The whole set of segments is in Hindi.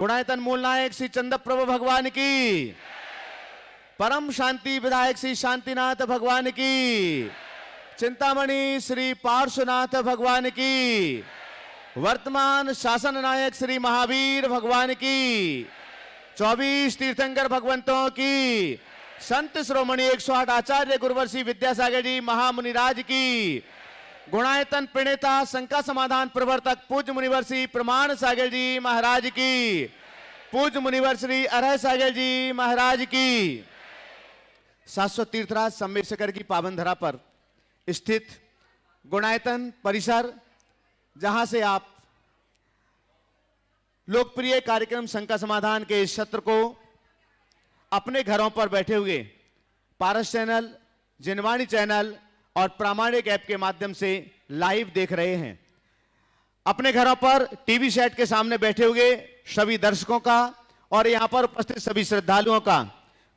गुणायतन मूल नायक श्री चंद्र प्रभु भगवान की, परम शांति विधायक श्री शांतिनाथ भगवान की, चिंतामणि श्री पार्श्वनाथ भगवान की, वर्तमान शासन नायक श्री महावीर भगवान की, 24 तीर्थंकर भगवंतों की, संत श्रोमणी 108 आचार्य गुरुवर्षी विद्यासागर जी महामुनिराज की, गुणायतन प्रणेता शंका समाधान प्रवर्तक पूज्य मुनिवर श्री प्रमाण सागर जी महाराज की, पूज्य मुनिवर श्री अरह सागर जी महाराज की, शाश्वत तीर्थराज सम्मेशकर की पावन धरा पर स्थित गुणायतन परिसर, जहां से आप लोकप्रिय कार्यक्रम शंका समाधान के इस सत्र को अपने घरों पर बैठे हुए पारस चैनल, जिनवाणी चैनल और प्रामाणिक ऐप के माध्यम से लाइव देख रहे हैं। अपने घरों पर टीवी सेट के सामने बैठे हुए सभी दर्शकों का और यहां पर उपस्थित सभी श्रद्धालुओं का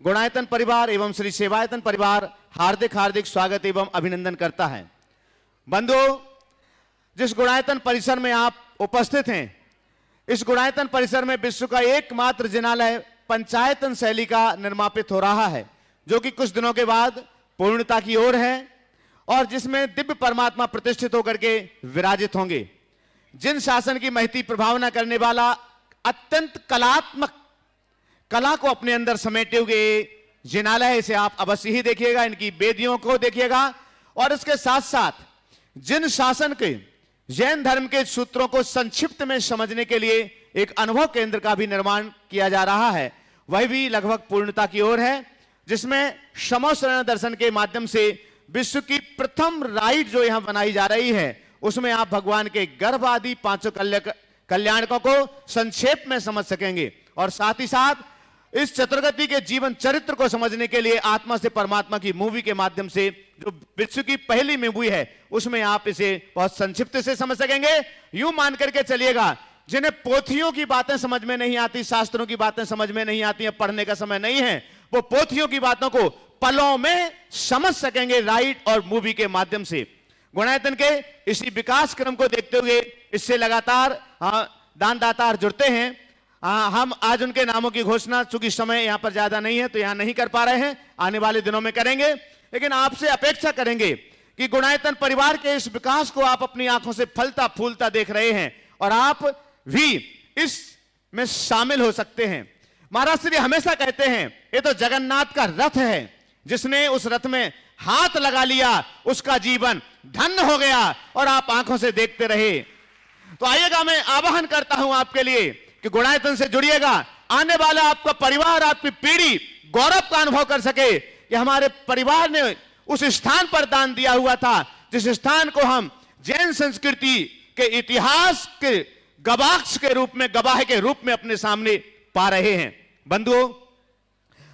गुणायतन परिवार एवं श्री सेवायतन परिवार हार्दिक हार्दिक स्वागत एवं अभिनंदन करता है। बंधुओं, जिस गुणायतन परिसर में आप उपस्थित हैं, इस गुणायतन परिसर में विश्व का एकमात्र जिनालय पंचायतन शैली का निर्मापित हो रहा है, जो कि कुछ दिनों के बाद पूर्णता की ओर है और जिसमें दिव्य परमात्मा प्रतिष्ठित होकर के विराजित होंगे। जिन शासन की महती प्रभावना करने वाला अत्यंत कलात्मक कला को अपने अंदर समेटे हुए जिनालय है, इसे आप अवश्य ही देखिएगा, इनकी वेदियों को देखिएगा और इसके साथ साथ जिन शासन के जैन धर्म के सूत्रों को संक्षिप्त में समझने के लिए एक अनुभव केंद्र का भी निर्माण किया जा रहा है, वह भी लगभग पूर्णता की ओर है, जिसमें समोशरण दर्शन के माध्यम से विश्व की प्रथम राइड जो यहां बनाई जा रही है, उसमें आप भगवान के गर्भ आदि पांचों कल्याणकों को संक्षेप में समझ सकेंगे और साथ ही साथ इस चतुर्गति के जीवन चरित्र को समझने के लिए आत्मा से परमात्मा की मूवी के माध्यम से, जो विश्व की पहली मूवी है, उसमें आप इसे बहुत संक्षिप्त से समझ सकेंगे। यूं मान करके चलिएगा, जिन्हें पोथियों की बातें समझ में नहीं आती, शास्त्रों की बातें समझ में नहीं आती, पढ़ने का समय नहीं है, वो पोथियों की बातों को पलों में समझ सकेंगे राइड और मूवी के माध्यम से। गुणायतन के इसी विकास क्रम को देखते हुए इससे लगातार दानदातार जुड़ते हैं। हम आज उनके नामों की घोषणा, चूंकि समय यहां पर ज्यादा नहीं है तो यहां नहीं कर पा रहे हैं, आने वाले दिनों में करेंगे, लेकिन आपसे अपेक्षा करेंगे कि गुणायतन परिवार के इस विकास को आप अपनी आंखों से फलता फूलता देख रहे हैं और आप भी इसमें शामिल हो सकते हैं। महाराज श्री हमेशा कहते हैं, ये तो जगन्नाथ का रथ है, जिसने उस रथ में हाथ लगा लिया उसका जीवन धन्य हो गया और आप आंखों से देखते रहे। तो आइएगा, मैं आवाहन करता हूं आपके लिए कि गुणायतन से जुड़िएगा, आने वाला आपका परिवार, आपकी पीढ़ी गौरव का अनुभव कर सके कि हमारे परिवार ने उस स्थान पर दान दिया हुआ था, जिस स्थान को हम जैन संस्कृति के इतिहास के गवाक्ष के रूप में, गवाह के रूप में अपने सामने पा रहे हैं। बंधुओं,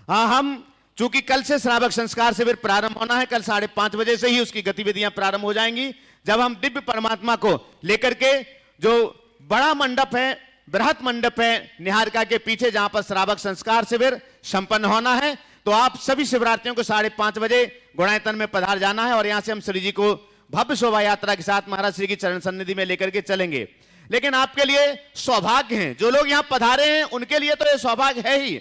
हम चूंकि कल से श्रावक संस्कार शिविर प्रारंभ होना है, कल 5:30 बजे से ही उसकी गतिविधियां प्रारंभ हो जाएंगी, जब हम दिव्य परमात्मा को लेकर के जो बड़ा मंडप है, बृहत मंडप है निहारिका के पीछे, जहां पर श्रावक संस्कार शिविर संपन्न होना है, तो आप सभी शिवरात्रियों को 5:30 बजे गुणायतन में पधार जाना है और यहां से हम श्री जी को भव्य शोभा यात्रा के साथ महाराज श्री की चरण सन्निधि में लेकर के चलेंगे। लेकिन आपके लिए सौभाग्य है, जो लोग यहां पधारे हैं उनके लिए तो यह सौभाग्य है ही,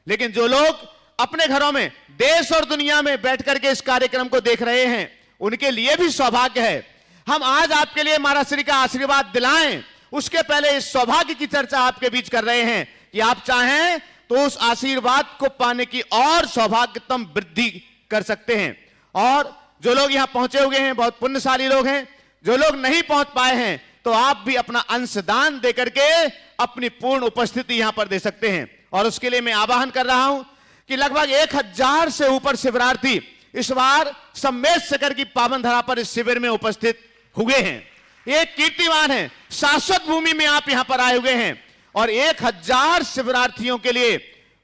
लेकिन जो लोग अपने घरों में देश और दुनिया में बैठ करके इस कार्यक्रम को देख रहे हैं, उनके लिए भी सौभाग्य है। हम आज आपके लिए महाराज श्री का आशीर्वाद दिलाएं, उसके पहले इस सौभाग्य की चर्चा आपके बीच कर रहे हैं कि आप चाहें तो उस आशीर्वाद को पाने की और सौभाग्यतम वृद्धि कर सकते हैं। और जो लोग यहां पहुंचे हुए हैं, बहुत पुण्यशाली लोग हैं, जो लोग नहीं पहुंच पाए हैं, तो आप भी अपना अंशदान देकर के अपनी पूर्ण उपस्थिति यहां पर दे सकते हैं। और उसके लिए मैं आवाहन कर रहा हूं कि लगभग 1000 से ऊपर शिविरार्थी इस बार सम्मेशकर की पावन धरा पर इस शिविर में उपस्थित हुए हैं। ये कीर्तिमान है, शाश्वत भूमि में आप यहां पर आए हुए हैं और 1000 शिविरार्थियों के लिए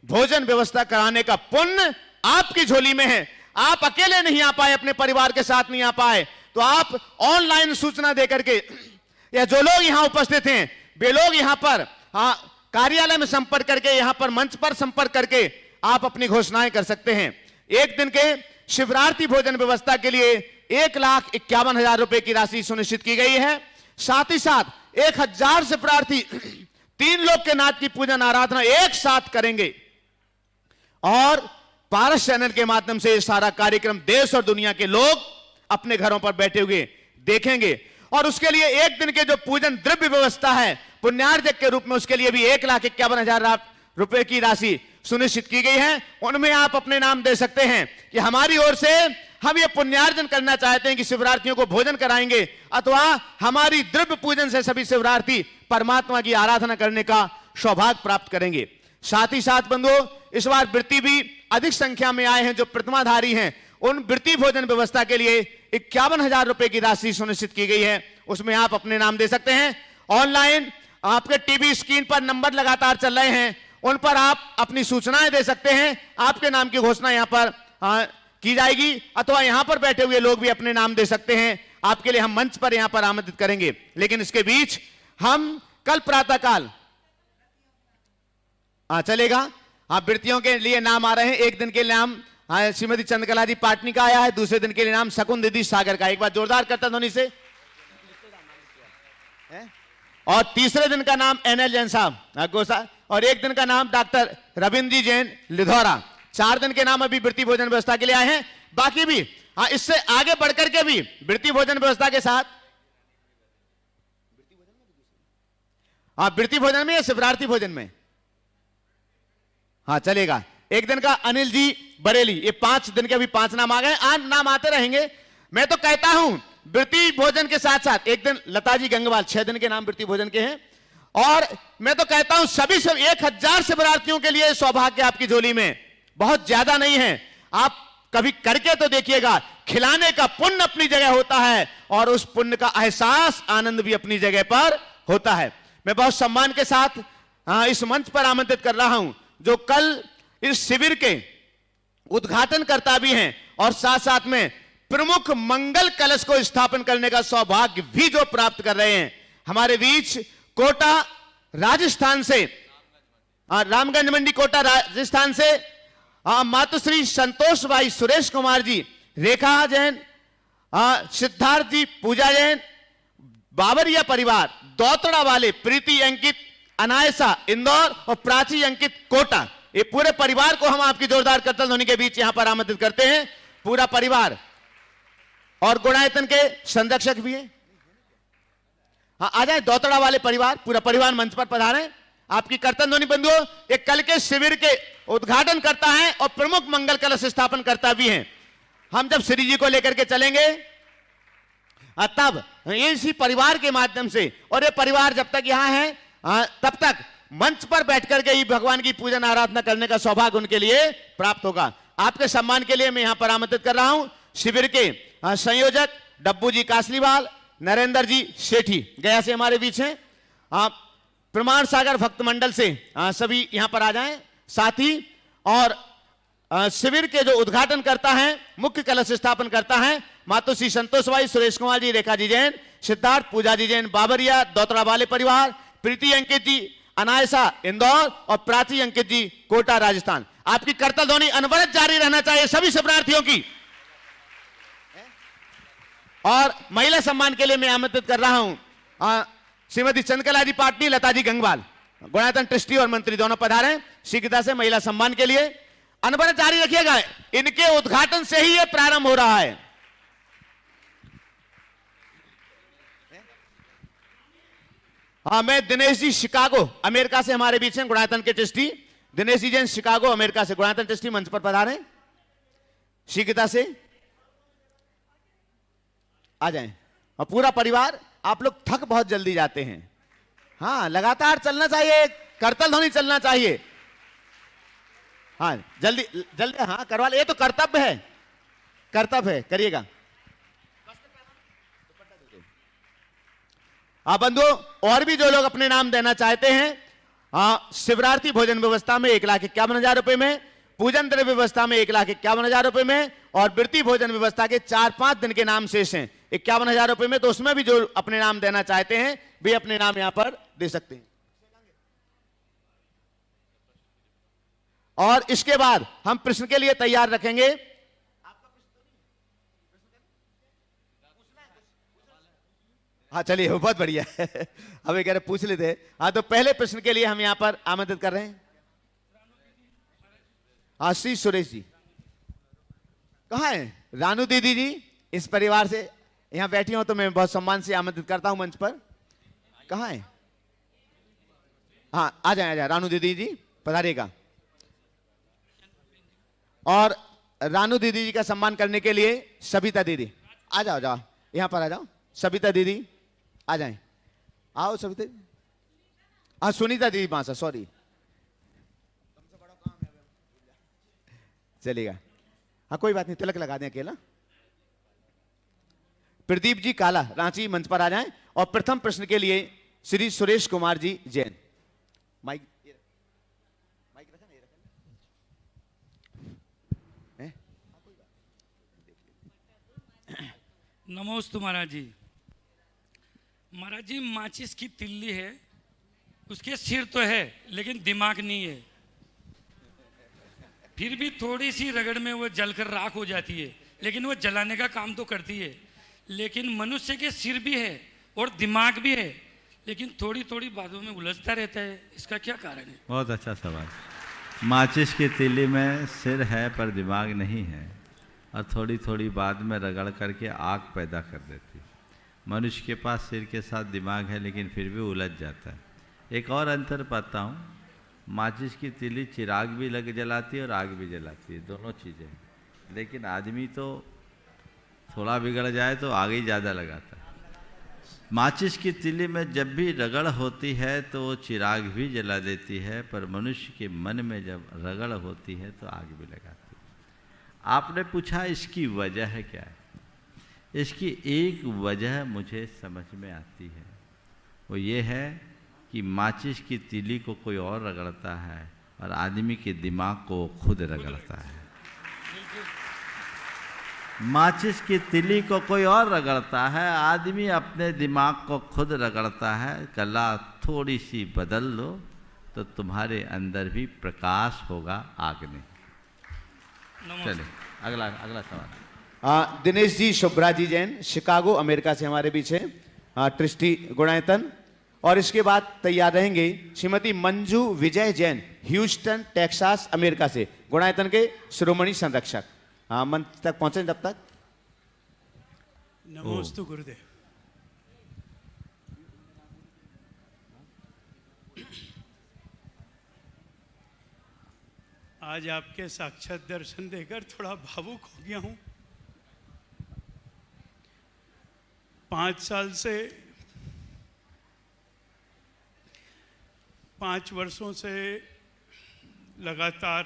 भोजन व्यवस्था कराने का पुण्य आपकी झोली में है। आप अकेले नहीं आ पाए, अपने परिवार के साथ नहीं आ पाए, तो आप ऑनलाइन सूचना देकर के, या जो लोग यहां उपस्थित हैं वे लोग यहां पर कार्यालय में संपर्क करके, यहां पर मंच पर संपर्क करके आप अपनी घोषणाएं कर सकते हैं। एक दिन के शिवरात्रि भोजन व्यवस्था के लिए 1,51,000 रुपए की राशि सुनिश्चित की गई है। साथ ही साथ 1000 शिवरार्थी तीन लोक के नाथ की पूजन आराधना एक साथ करेंगे और पारस चैनल के माध्यम से सारा कार्यक्रम देश और दुनिया के लोग अपने घरों पर बैठे हुए देखेंगे। और उसके लिए एक दिन के जो पूजन द्रव्य व्यवस्था है पुण्यार्जक के रूप में, उसके लिए भी 1,51,000 रुपए की राशि सुनिश्चित की गई है। उनमें आप अपने नाम दे सकते हैं कि हमारी ओर से हम ये पुण्यार्जन करना चाहते हैं कि शिवरात्रियों को भोजन कराएंगे, अथवा हमारी द्रव्य पूजन से सभी शिवरार्थी परमात्मा की आराधना करने का सौभाग्य प्राप्त करेंगे। साथ ही साथ बंधुओं, इस बार वृत्ति भी अधिक संख्या में आए हैं जो प्रतिमाधारी हैं, उन वृत्ति भोजन व्यवस्था के लिए 51,000 रुपए की राशि सुनिश्चित की गई है। उसमें आप अपने नाम दे सकते हैं। ऑनलाइन आपके टीवी स्क्रीन पर नंबर लगातार चल रहे हैं, उन पर आप अपनी सूचनाएं दे सकते हैं। आपके नाम की घोषणा यहां पर की जाएगी, अथवा यहां पर बैठे हुए लोग भी अपने नाम दे सकते हैं। आपके लिए हम मंच पर यहां पर आमंत्रित करेंगे। लेकिन इसके बीच हम कल प्रातःकाल चलेगा। वृत्तियों के लिए नाम आ रहे हैं। एक दिन के नाम श्रीमती चंद्रकला जी पाटनी का आया है, दूसरे दिन के लिए नाम शकुन दीदी सागर का। एक बार जोरदार करता ध्वनि से। और तीसरे दिन का नाम NL जैन साहब गोसा, और एक दिन का नाम डॉक्टर रविंद्र जी जैन लिधौरा। 4 दिन के नाम अभी वृत्ति भोजन व्यवस्था के लिए आए हैं। बाकी भी इससे आगे बढ़कर के भी वृत्ति भोजन व्यवस्था के साथ वृत्ति भोजन में या शिवरार्थी भोजन में चलेगा। एक दिन का अनिल जी बरेली, ये 5 दिन के अभी 5 नाम आ गए। आज नाम आते रहेंगे। मैं तो कहता हूं वृत्ति भोजन के साथ साथ एक दिन लता जी गंगवाल, 6 दिन के नाम वृत्ति भोजन के हैं। और मैं तो कहता हूं सभी 1000 शिवरार्थियों के लिए सौभाग्य आपकी झोली में बहुत ज्यादा नहीं है। आप कभी करके तो देखिएगा। खिलाने का पुण्य अपनी जगह होता है और उस पुण्य का एहसास, आनंद भी अपनी जगह पर होता है। मैं बहुत सम्मान के साथ इस मंच पर आमंत्रित कर रहा हूं जो कल इस शिविर के उद्घाटनकर्ता भी हैं और साथ साथ में प्रमुख मंगल कलश को स्थापन करने का सौभाग्य भी जो प्राप्त कर रहे हैं। हमारे बीच कोटा राजस्थान से, रामगंज मंडी कोटा राजस्थान से मातुश्री संतोष भाई सुरेश कुमार जी, रेखा जैन, सिद्धार्थ जी, पूजा जैन, बाबरिया परिवार, दौतड़ा वाले, प्रीति अंकित अनायसा इंदौर और प्राची अंकित कोटा, ये पूरे परिवार को हम आपकी जोरदार करतल ध्वनि के बीच यहां पर आमंत्रित करते हैं। पूरा परिवार और गुणायतन के संरक्षक भी हैं। आ जाए दौतड़ा वाले परिवार, पूरा परिवार मंच पर पधारें। आपकी कर्तन ध्वनि बंधुओं, एक कल के शिविर के उद्घाटन करता है और प्रमुख मंगल कलश स्थापन करता भी हैं। हम जब श्री जी को लेकर के चलेंगे तब इसी परिवार के माध्यम से, और ये परिवार जब तक यहां है तब तक मंच पर बैठकर के ही भगवान की पूजन आराधना करने का सौभाग्य उनके लिए प्राप्त होगा। आपके सम्मान के लिए मैं यहां पर आमंत्रित कर रहा हूं शिविर के संयोजक डब्बू जी कासलीवाल, नरेंद्र जी सेठी गया से हमारे बीच हैं। प्रमाण सागर भक्त मंडल से सभी यहां पर आ जाएं। साथ ही और शिविर के जो उद्घाटन करता है, मुख्य कलश स्थापन करता है मातुश्री संतोष भाई, सुरेश कुमार जी, रेखा जी जैन, सिद्धार्थ, पूजा जी जैन बाबरिया, दौतरा वाले परिवार, प्रीति अंकित जी अनायसा इंदौर और प्राची अंकित जी कोटा राजस्थान। आपकी करतल ध्वनि अनवरत जारी रहना चाहिए सभी शिवरार्थियों की। और महिला सम्मान के लिए मैं आमंत्रित कर रहा हूं श्रीमती चंद्रकला जी पाटनी, लता जी गंगवाल, गुणायतन ट्रस्टी और मंत्री दोनों पधारे शीघ्रता से महिला सम्मान के लिए। अनवरत जारी रखिएगा, इनके उद्घाटन से ही यह प्रारंभ हो रहा है। मैं दिनेश जी शिकागो अमेरिका से हमारे बीच हैं, गुणायतन के trustee Dinesh ji Jain Chicago America से, गुणायतन ट्रस्टी मंच पर पधारे शीघ्रता से आ जाएं। और पूरा परिवार, आप लोग थक बहुत जल्दी जाते हैं। हाँ, लगातार चलना चाहिए, करतल ध्वनि चलना चाहिए। हाँ, जल्दी जल्दी हाँ करवा ले, ये तो कर्तव्य है, कर्तव्य है, करिएगा। बंधुओं, और भी जो लोग अपने नाम देना चाहते हैं शिवरार्थी भोजन व्यवस्था में 1,51,000 रुपए में, पूजन द्रव्य व्यवस्था में 1,51,000 रुपए में, और वृत्ति भोजन व्यवस्था के 4-5 दिन के नाम शेष हैं 51,000 रुपए में। तो उसमें भी जो अपने नाम देना चाहते हैं वे अपने नाम यहां पर दे सकते हैं। और इसके बाद हम प्रश्न के लिए तैयार रखेंगे। हाँ चलिए, वो बहुत बढ़िया है। अब ये कह रहे पूछ लेते हैं। हाँ, तो पहले प्रश्न के लिए हम यहाँ पर आमंत्रित कर रहे हैं आशीष सुरेश जी। कहाँ है रानू दीदी जी? इस परिवार से यहाँ बैठी हो तो मैं बहुत सम्मान से आमंत्रित करता हूं मंच पर। कहाँ है? हाँ, आ जाए रानू दीदी जी, पधारिएगा। और रानू दीदी जी का सम्मान करने के लिए सबिता दीदी, आ जाओ जाओ, यहाँ पर आ जाओ। सबिता दीदी आ जाएं, आओ सबिता। हाँ, सुनीता दीदी पास, सॉरी। चलेगा, हाँ कोई बात नहीं, तिलक लगा दें अकेला। प्रदीप जी काला रांची मंच पर आ जाएं। और प्रथम प्रश्न के लिए श्री सुरेश कुमार जी जैन। माइक माइक रखा नहीं रखा? नमोस्तु महाराज जी। महाराज जी, माचिस की तिल्ली है, उसके सिर तो है लेकिन दिमाग नहीं है। फिर भी थोड़ी सी रगड़ में वो जलकर राख हो जाती है, लेकिन वो जलाने का काम तो करती है। लेकिन मनुष्य के सिर भी है और दिमाग भी है, लेकिन थोड़ी थोड़ी बातों में उलझता रहता है। इसका क्या कारण है? बहुत अच्छा सवाल। माचिस की तीली में सिर है पर दिमाग नहीं है, और थोड़ी थोड़ी बात में रगड़ करके आग पैदा कर देती। मनुष्य के पास सिर के साथ दिमाग है लेकिन फिर भी उलझ जाता है। एक और अंतर पाता हूँ, माचिस की तीली चिराग भी जलाती है और आग भी जलाती है, दोनों चीज़ें। लेकिन आदमी तो थोड़ा बिगड़ जाए तो आग ही ज़्यादा लगाता है। माचिस की तीली में जब भी रगड़ होती है तो वो चिराग भी जला देती है, पर मनुष्य के मन में जब रगड़ होती है तो आग भी लगाती है। आपने पूछा इसकी वजह है क्या है? इसकी एक वजह मुझे समझ में आती है, वो ये है कि माचिस की तीली को कोई और रगड़ता है और आदमी के दिमाग को खुद रगड़ता है। माचिस की तीली को कोई और रगड़ता है, आदमी अपने दिमाग को खुद रगड़ता है। कला थोड़ी सी बदल लो तो तुम्हारे अंदर भी प्रकाश होगा, आग नहीं। चलिए अगला सवाल। दिनेश जी शुभ्रा जी जैन, शिकागो अमेरिका से हमारे बीच है, ट्रस्टी गुणायतन। और इसके बाद तैयार रहेंगे श्रीमती मंजू विजय जैन, ह्यूस्टन टेक्सास अमेरिका से, गुणायतन के शिरोमणि संरक्षक। मंच तक पहुंचे तब तक। नमोस्तु गुरुदेव। आज आपके साक्षात दर्शन देकर थोड़ा भावुक हो गया हूं। 5 वर्षों से लगातार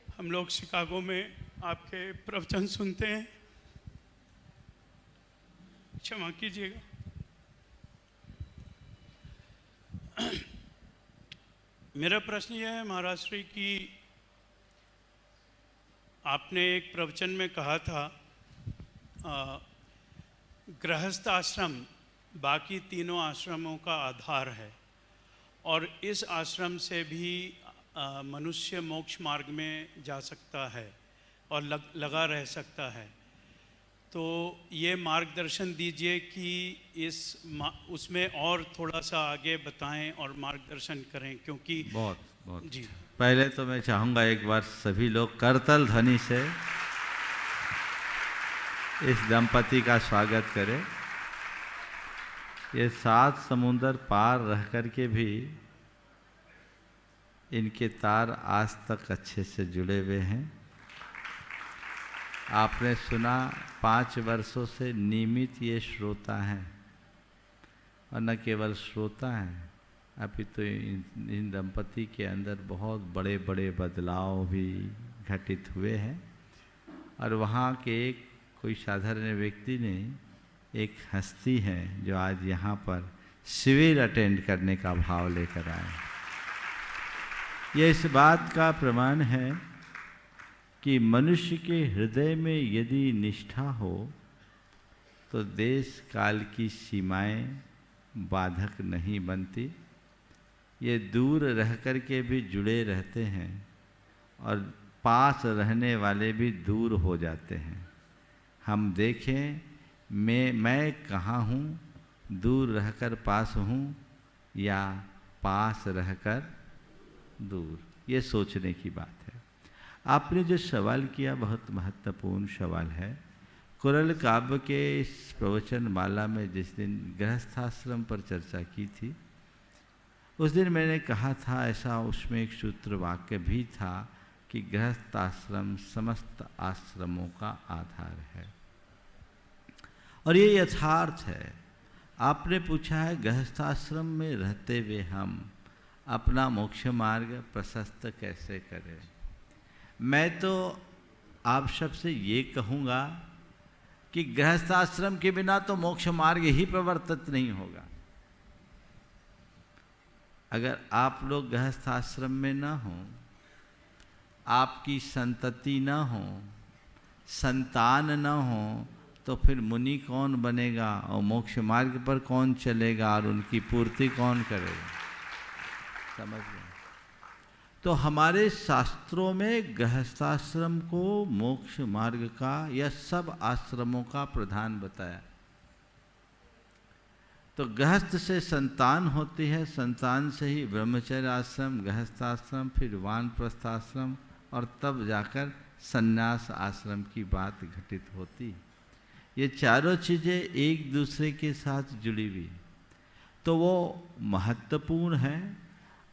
हम लोग शिकागो में आपके प्रवचन सुनते हैं, क्षमा कीजिएगा। मेरा प्रश्न यह है महाराज श्री कि आपने एक प्रवचन में कहा था गृहस्थ आश्रम बाकी तीनों आश्रमों का आधार है, और इस आश्रम से भी मनुष्य मोक्ष मार्ग में जा सकता है और लगा रह सकता है। तो ये मार्गदर्शन दीजिए कि उसमें और थोड़ा सा आगे बताएं और मार्गदर्शन करें, क्योंकि बहुत जी। पहले तो मैं चाहूँगा एक बार सभी लोग करतल ध्वनि से इस दंपति का स्वागत करें। ये 7 समुंदर पार रह कर के भी इनके तार आज तक अच्छे से जुड़े हुए हैं। आपने सुना 5 वर्षों से नियमित ये श्रोता हैं, और न केवल श्रोता हैं, अभी तो इन दंपति के अंदर बहुत बड़े बड़े बदलाव भी घटित हुए हैं। और वहाँ के एक कोई साधारण व्यक्ति ने, एक हस्ती है जो आज यहाँ पर शिविर अटेंड करने का भाव लेकर आए। ये इस बात का प्रमाण है कि मनुष्य के हृदय में यदि निष्ठा हो तो देश काल की सीमाएं बाधक नहीं बनती। ये दूर रह कर के भी जुड़े रहते हैं और पास रहने वाले भी दूर हो जाते हैं। हम देखें मैं कहाँ हूँ, दूर रहकर पास हूँ या पास रहकर दूर, ये सोचने की बात है। आपने जो सवाल किया बहुत महत्वपूर्ण सवाल है। कुरल काव्य के इस प्रवचन माला में जिस दिन गृहस्थाश्रम पर चर्चा की थी, उस दिन मैंने कहा था, ऐसा उसमें एक सूत्र वाक्य भी था कि गृहस्थाश्रम समस्त आश्रमों का आधार है, और ये यथार्थ है। आपने पूछा है गृहस्थाश्रम में रहते हुए हम अपना मोक्ष मार्ग प्रशस्त कैसे करें। मैं तो आप सबसे ये कहूँगा कि गृहस्थाश्रम के बिना तो मोक्ष मार्ग ही प्रवर्तित नहीं होगा। अगर आप लोग गृहस्थाश्रम में न हों, आपकी संतति न हो, संतान न हो, तो फिर मुनि कौन बनेगा और मोक्ष मार्ग पर कौन चलेगा और उनकी पूर्ति कौन करेगा। समझ गए? तो हमारे शास्त्रों में गृहस्थाश्रम को मोक्ष मार्ग का या सब आश्रमों का प्रधान बताया। तो गृहस्थ से संतान होती है, संतान से ही ब्रह्मचर्य आश्रम, गृहस्थाश्रम, फिर वानप्रस्थाश्रम और तब जाकर संन्यास आश्रम की बात घटित होती। ये चारों चीज़ें एक दूसरे के साथ जुड़ी हुई, तो वो महत्वपूर्ण है।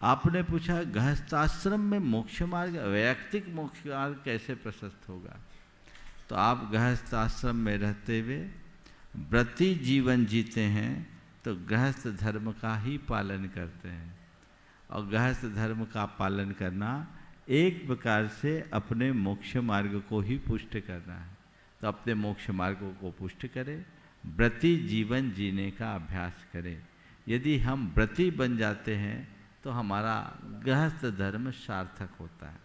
आपने पूछा गृहस्थाश्रम में मोक्ष मार्ग, वैयक्तिक मोक्ष मार्ग कैसे प्रशस्त होगा। तो आप गृहस्थाश्रम में रहते हुए व्रती जीवन जीते हैं तो गृहस्थ धर्म का ही पालन करते हैं, और गृहस्थ धर्म का पालन करना एक प्रकार से अपने मोक्ष मार्ग को ही पुष्ट करना है। तो अपने मोक्ष मार्ग को पुष्ट करें, व्रती जीवन जीने का अभ्यास करें। यदि हम व्रती बन जाते हैं तो हमारा गृहस्थ धर्म सार्थक होता है।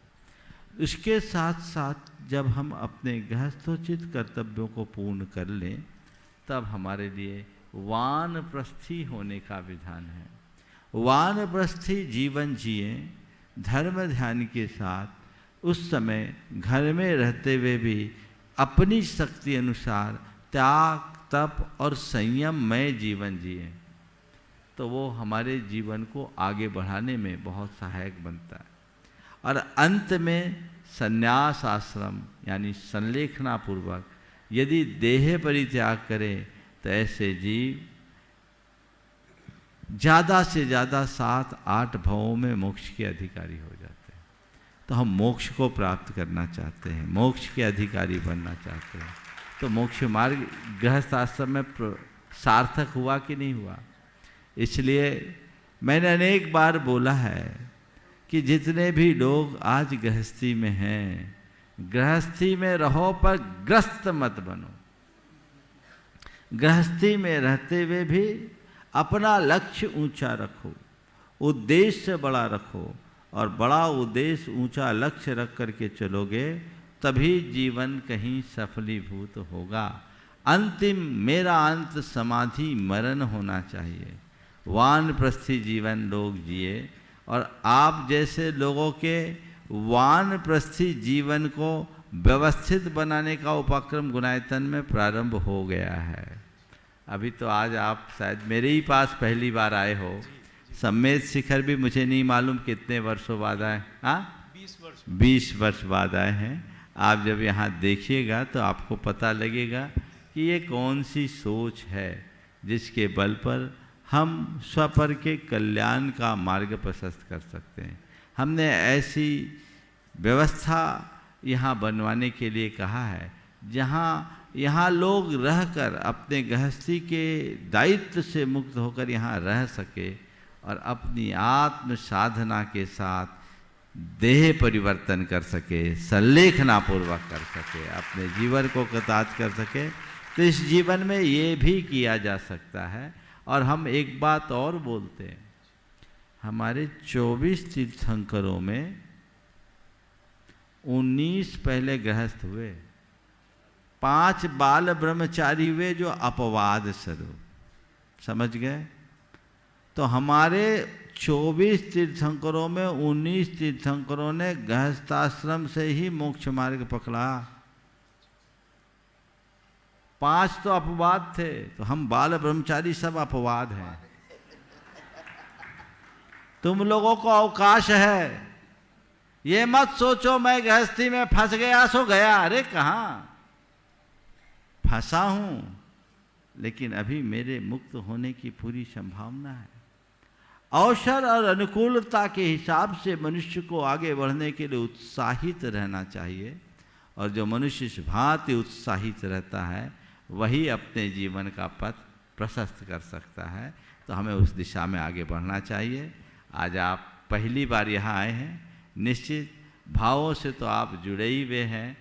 उसके साथ साथ जब हम अपने गृहस्थोचित कर्तव्यों को पूर्ण कर लें, तब हमारे लिए वानप्रस्थी होने का विधान है। वानप्रस्थी जीवन जिए धर्म ध्यान के साथ। उस समय घर में रहते हुए भी अपनी शक्ति अनुसार त्याग, तप और संयममय जीवन जिए, तो वो हमारे जीवन को आगे बढ़ाने में बहुत सहायक बनता है। और अंत में संन्यास आश्रम यानी संलेखना पूर्वक यदि देह परित्याग करें तो ऐसे जीव ज़्यादा से ज़्यादा 7-8 भवों में मोक्ष के अधिकारी हो जाते हैं। तो हम मोक्ष को प्राप्त करना चाहते हैं, मोक्ष के अधिकारी बनना चाहते हैं, तो मोक्ष मार्ग गृहस्थ आश्रम में सार्थक हुआ कि नहीं हुआ। इसलिए मैंने अनेक बार बोला है कि जितने भी लोग आज गृहस्थी में हैं, गृहस्थी में रहो पर ग्रस्त मत बनो। गृहस्थी में रहते हुए भी अपना लक्ष्य ऊंचा रखो, उद्देश्य बड़ा रखो, और बड़ा उद्देश्य ऊंचा लक्ष्य रख करके चलोगे तभी जीवन कहीं सफलीभूत होगा। अंतिम मेरा अंत समाधि मरण होना चाहिए। वानप्रस्थी जीवन लोग जिए, और आप जैसे लोगों के वानप्रस्थी जीवन को व्यवस्थित बनाने का उपक्रम गुणायतन में प्रारंभ हो गया है। अभी तो आज आप शायद मेरे ही पास पहली बार आए हो। सम्मेद शिखर भी मुझे नहीं मालूम कितने वर्षों बाद आए। हाँ, 20 वर्ष बाद आए हैं। आप जब यहाँ देखिएगा तो आपको पता लगेगा कि ये कौन सी सोच है जिसके बल पर हम स्वपर के कल्याण का मार्ग प्रशस्त कर सकते हैं। हमने ऐसी व्यवस्था यहाँ बनवाने के लिए कहा है यहाँ लोग रहकर अपने गृहस्थी के दायित्व से मुक्त होकर यहाँ रह सके और अपनी आत्म साधना के साथ देह परिवर्तन कर सके, संलेखना पूर्वक कर सके, अपने जीवन को कृतार्थ कर सके। तो इस जीवन में ये भी किया जा सकता है। और हम एक बात और बोलते हैं, हमारे 24 तीर्थंकरों में 19 पहले गृहस्थ हुए, 5 बाल ब्रह्मचारी हुए जो अपवाद स्वरूप, समझ गए। तो हमारे 24 तीर्थंकरों में 19 तीर्थंकरों ने गृहस्थाश्रम से ही मोक्ष मार्ग पकड़ा। 5 तो अपवाद थे, तो हम बाल ब्रह्मचारी सब अपवाद हैं। तुम लोगों को अवकाश है, ये मत सोचो मैं गृहस्थी में फंस गया सो गया। अरे कहाँ फंसा हूं, लेकिन अभी मेरे मुक्त होने की पूरी संभावना है। अवसर और अनुकूलता के हिसाब से मनुष्य को आगे बढ़ने के लिए उत्साहित रहना चाहिए, और जो मनुष्य इस भांति उत्साहित रहता है वही अपने जीवन का पथ प्रशस्त कर सकता है। तो हमें उस दिशा में आगे बढ़ना चाहिए। आज आप पहली बार यहाँ आए हैं, निश्चित भावों से तो आप जुड़े ही हुए हैं।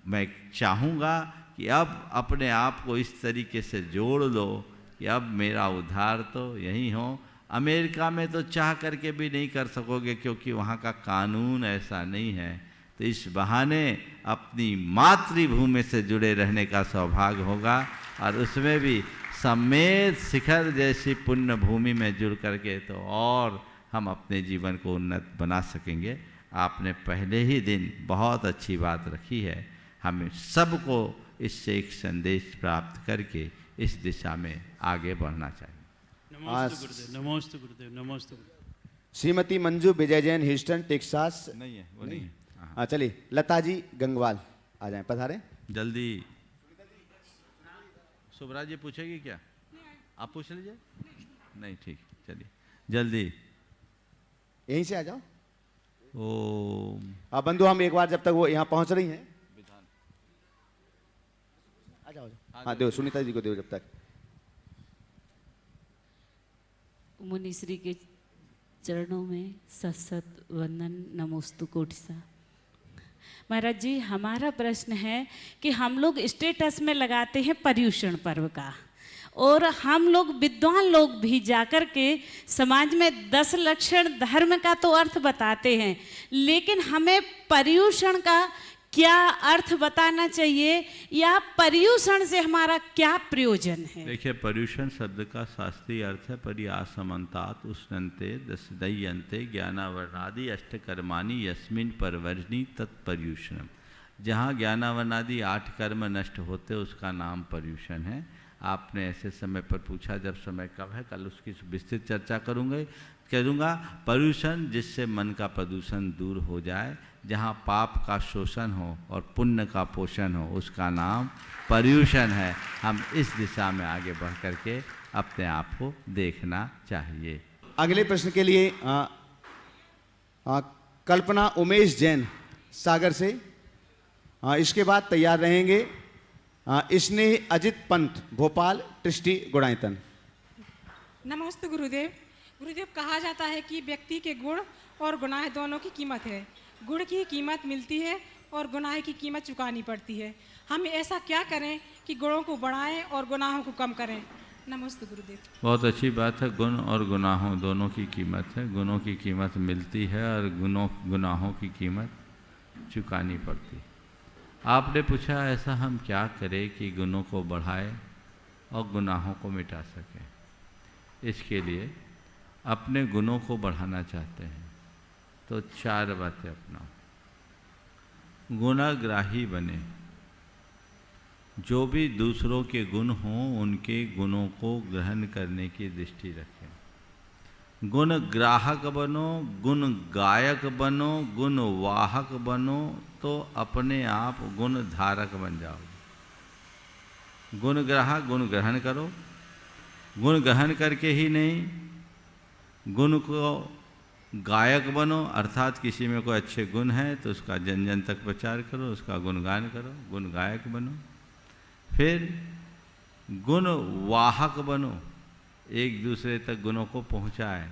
मैं चाहूँगा कि अब अपने आप को इस तरीके से जोड़ लो कि अब मेरा उद्धार तो यहीं हो। अमेरिका में तो चाह करके भी नहीं कर सकोगे, क्योंकि वहाँ का कानून ऐसा नहीं है। तो इस बहाने अपनी मातृभूमि से जुड़े रहने का सौभाग्य होगा, और उसमें भी समेत शिखर जैसी पुण्य भूमि में जुड़ करके तो और हम अपने जीवन को उन्नत बना सकेंगे। आपने पहले ही दिन बहुत अच्छी बात रखी है। हमें सबको इससे एक संदेश प्राप्त करके इस दिशा में आगे बढ़ना चाहिए। नमस्ते गुरुदेव, नमस्ते गुरुदेव, नमस्ते गुरुदेव। श्रीमती मंजू विजय जैन, ह्यूस्टन टेक्सास। नहीं है, वो नहीं है। हाँ चलिए, लता जी गंगवाल आ जाएं, पधारें। जल्दी। सुभराज जी पूछेगी क्या? आप पूछ लीजिए। नहीं, ठीक, चलिए जल्दी। यहीं से आ जाओ। ओम। आप बंधु, हम एक बार जब तक वो यहाँ पहुँच रही हैं, आ जाओ। हाँ दो, सुनीता जी को दो जब तक। मुनिश्री के चरणों में सत सत वंदन, नमोस्तु कोटिसा। महाराज जी, हमारा प्रश्न है कि हम लोग स्टेटस में लगाते हैं पर्युषण पर्व का, और हम लोग विद्वान लोग भी जाकर के समाज में 10 लक्षण धर्म का तो अर्थ बताते हैं, लेकिन हमें पर्युषण का क्या अर्थ बताना चाहिए, या पर्युषण से हमारा क्या प्रयोजन है? देखिए, पर्युषण शब्द का शास्त्रीय अर्थ है पर्यासमन्तात् उष्णन्ते दस्यन्ते ज्ञानावर्णादि अष्टकर्माणि यस्मिन् परवर्णी तत्पर्युषणम। जहाँ ज्ञानावर्णादि 8 कर्म नष्ट होते उसका नाम पर्युषण है। आपने ऐसे समय पर पूछा, जब समय कब है, कल उसकी विस्तृत चर्चा करूँगा। पर्युषण जिससे मन का प्रदूषण दूर हो जाए, जहाँ पाप का शोषण हो और पुण्य का पोषण हो, उसका नाम पर्युषण है। हम इस दिशा में आगे बढ़ करके अपने आप को देखना चाहिए। अगले प्रश्न के लिए कल्पना उमेश जैन सागर से, इसके बाद तैयार रहेंगे स्नेह अजित पंत भोपाल ट्रिस्टी गुणायतन। नमस्ते गुरुदेव। गुरुदेव, कहा जाता है कि व्यक्ति के गुण और गुनाह दोनों की कीमत है। गुण की कीमत मिलती है और गुनाह की कीमत चुकानी पड़ती है। हम ऐसा क्या करें कि गुणों को बढ़ाएं और गुनाहों को कम करें? नमस्ते गुरुदेव। बहुत अच्छी बात है। गुण और गुनाहों दोनों की कीमत है। गुणों की कीमत मिलती है और गुनाहों की कीमत चुकानी पड़ती है। आपने पूछा ऐसा हम क्या करें कि गुणों को बढ़ाएं और गुनाहों को मिटा सकें। इसके लिए अपने गुणों को बढ़ाना चाहते हैं तो 4 बातें अपनाओ। गुणाग्राही बने। जो भी दूसरों के गुण हों उनके गुणों को ग्रहण करने की दृष्टि रखें। गुण ग्राहक बनो, गुण गायक बनो, गुण वाहक बनो, तो अपने आप गुण धारक बन जाओ। गुण ग्राहक, गुण ग्रहण करो। गुण ग्रहण करके ही नहीं, गुण को गायक बनो, अर्थात किसी में कोई अच्छे गुण है तो उसका जन जन तक प्रचार करो, उसका गुणगान करो, गुण गायक बनो। फिर गुण वाहक बनो, एक दूसरे तक गुणों को पहुँचाए,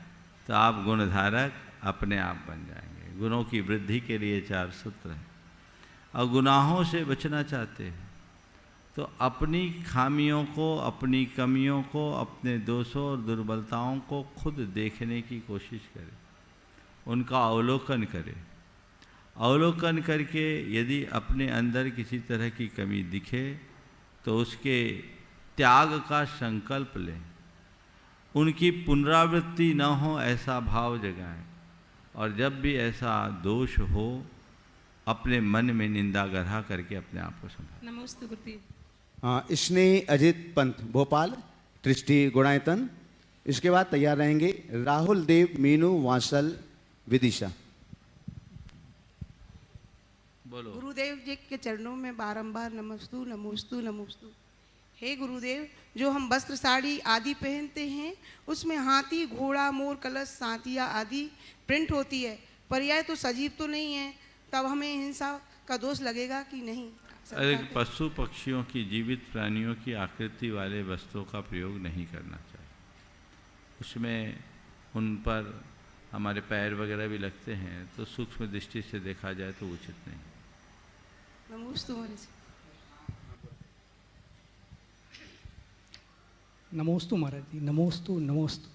तो आप गुणधारक अपने आप बन जाएंगे। गुणों की वृद्धि के लिए 4 सूत्र हैं। और गुनाहों से बचना चाहते हैं तो अपनी खामियों को, अपनी कमियों को, अपने दोषों और दुर्बलताओं को खुद देखने की कोशिश करें, उनका अवलोकन करें। अवलोकन करके यदि अपने अंदर किसी तरह की कमी दिखे तो उसके त्याग का संकल्प लें, उनकी पुनरावृत्ति न हो ऐसा भाव जगाएं, और जब भी ऐसा दोष हो अपने मन में निंदा गढ़ा करके अपने आप को संभालें। नमस्ते गुरुदेव। स्नेह अजित पंत भोपाल, ट्रिस्टी गुणायतन। इसके बाद तैयार रहेंगे राहुल देव मीनू वांसल विदिशा। बोलो। गुरुदेव जी के चरणों में बारंबार नमस्तु नमोस्तु नमोस्तु। हे गुरुदेव, जो हम वस्त्र साड़ी आदि पहनते हैं उसमें हाथी घोड़ा मोर कलश सांतिया आदि प्रिंट होती है, पर यह तो सजीव तो नहीं है, तब हमें हिंसा का दोष लगेगा कि नहीं? अरे पशु पक्षियों की, जीवित प्राणियों की आकृति वाले वस्त्रों का प्रयोग नहीं करना चाहिए। उसमें उन पर हमारे पैर वगैरह भी लगते हैं, तो सूक्ष्म दृष्टि से देखा जाए तो उचित नहीं। नमोस्तु महाराज। नमोस्तु महाराज जी, नमोस्तु नमोस्तु।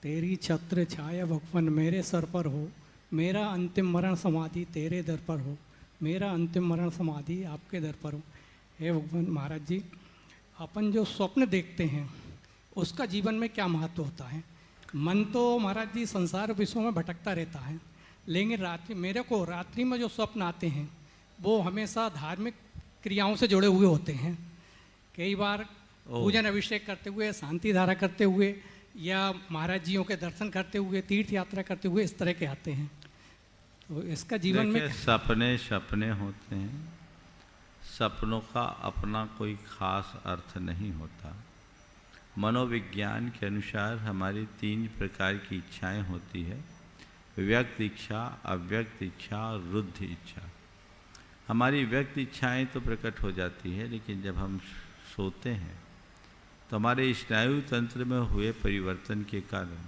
तेरी छत्र छाया भगवान मेरे सर पर हो, मेरा अंतिम मरण समाधि तेरे दर पर हो, मेरा अंतिम मरण समाधि आपके दर पर हो। हे भगवान महाराज जी, अपन जो स्वप्न देखते हैं उसका जीवन में क्या महत्व होता है? मन तो महाराज जी संसार विश्व में भटकता रहता है, लेकिन रात्रि मेरे को रात्रि में जो स्वप्न आते हैं वो हमेशा धार्मिक क्रियाओं से जुड़े हुए होते हैं। कई बार पूजन अभिषेक करते हुए, शांति धारा करते हुए, या महाराज जियों के दर्शन करते हुए, तीर्थ यात्रा करते हुए, इस तरह के आते हैं। तो इसका जीवन में सपने सपने होते हैं, सपनों का अपना कोई खास अर्थ नहीं होता। मनोविज्ञान के अनुसार हमारी 3 प्रकार की इच्छाएं होती है, व्यक्त इच्छा, अव्यक्त इच्छा और रुद्ध इच्छा। हमारी व्यक्त इच्छाएं तो प्रकट हो जाती है, लेकिन जब हम सोते हैं तो हमारे स्नायु तंत्र में हुए परिवर्तन के कारण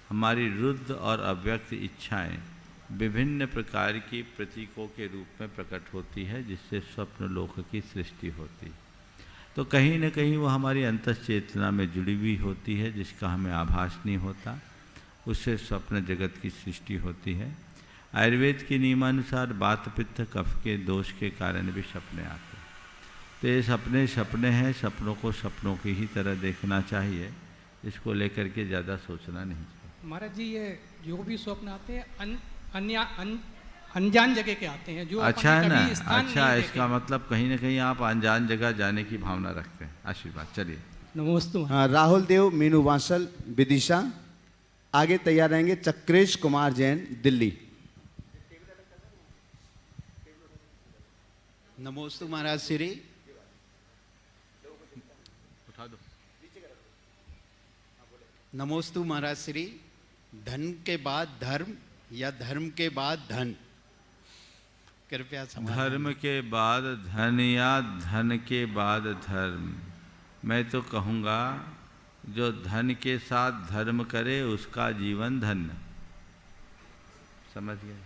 हमारी रुद्ध और अव्यक्त इच्छाएं विभिन्न प्रकार की प्रतीकों के रूप में प्रकट होती है, जिससे स्वप्न लोक की सृष्टि होती है। तो कहीं न कहीं वो हमारी अंतश्चेतना में जुड़ी हुई होती है, जिसका हमें आभास नहीं होता, उससे स्वप्न जगत की सृष्टि होती है। आयुर्वेद के नियमानुसार वात पित्त कफ के दोष के कारण भी सपने आते हैं। तो ये सपने सपने हैं, सपनों को सपनों की ही तरह देखना चाहिए, इसको लेकर के ज़्यादा सोचना नहीं चाहिए। महाराज जी, ये जो भी स्वप्न आते हैं अनजान जगह के आते हैं, जो अच्छा है ना? अच्छा, नहीं इसका मतलब कहीं ना कहीं आप अनजान जगह जाने की भावना रखते हैं। आशीर्वाद। चलिए। नमोस्तु। राहुल देव मीनू वांसल विदिशा। आगे तैयार रहेंगे चक्रेश कुमार जैन दिल्ली। नमोस्तु महाराज श्री। उठा दो। नमोस्तु महाराज श्री। धन के बाद धर्म या धर्म के बाद धन, कृपया समाधान। धर्म के बाद धन या धन के बाद धर्म? मैं तो कहूँगा जो धन के साथ धर्म करे उसका जीवन धन्य। समझ गए?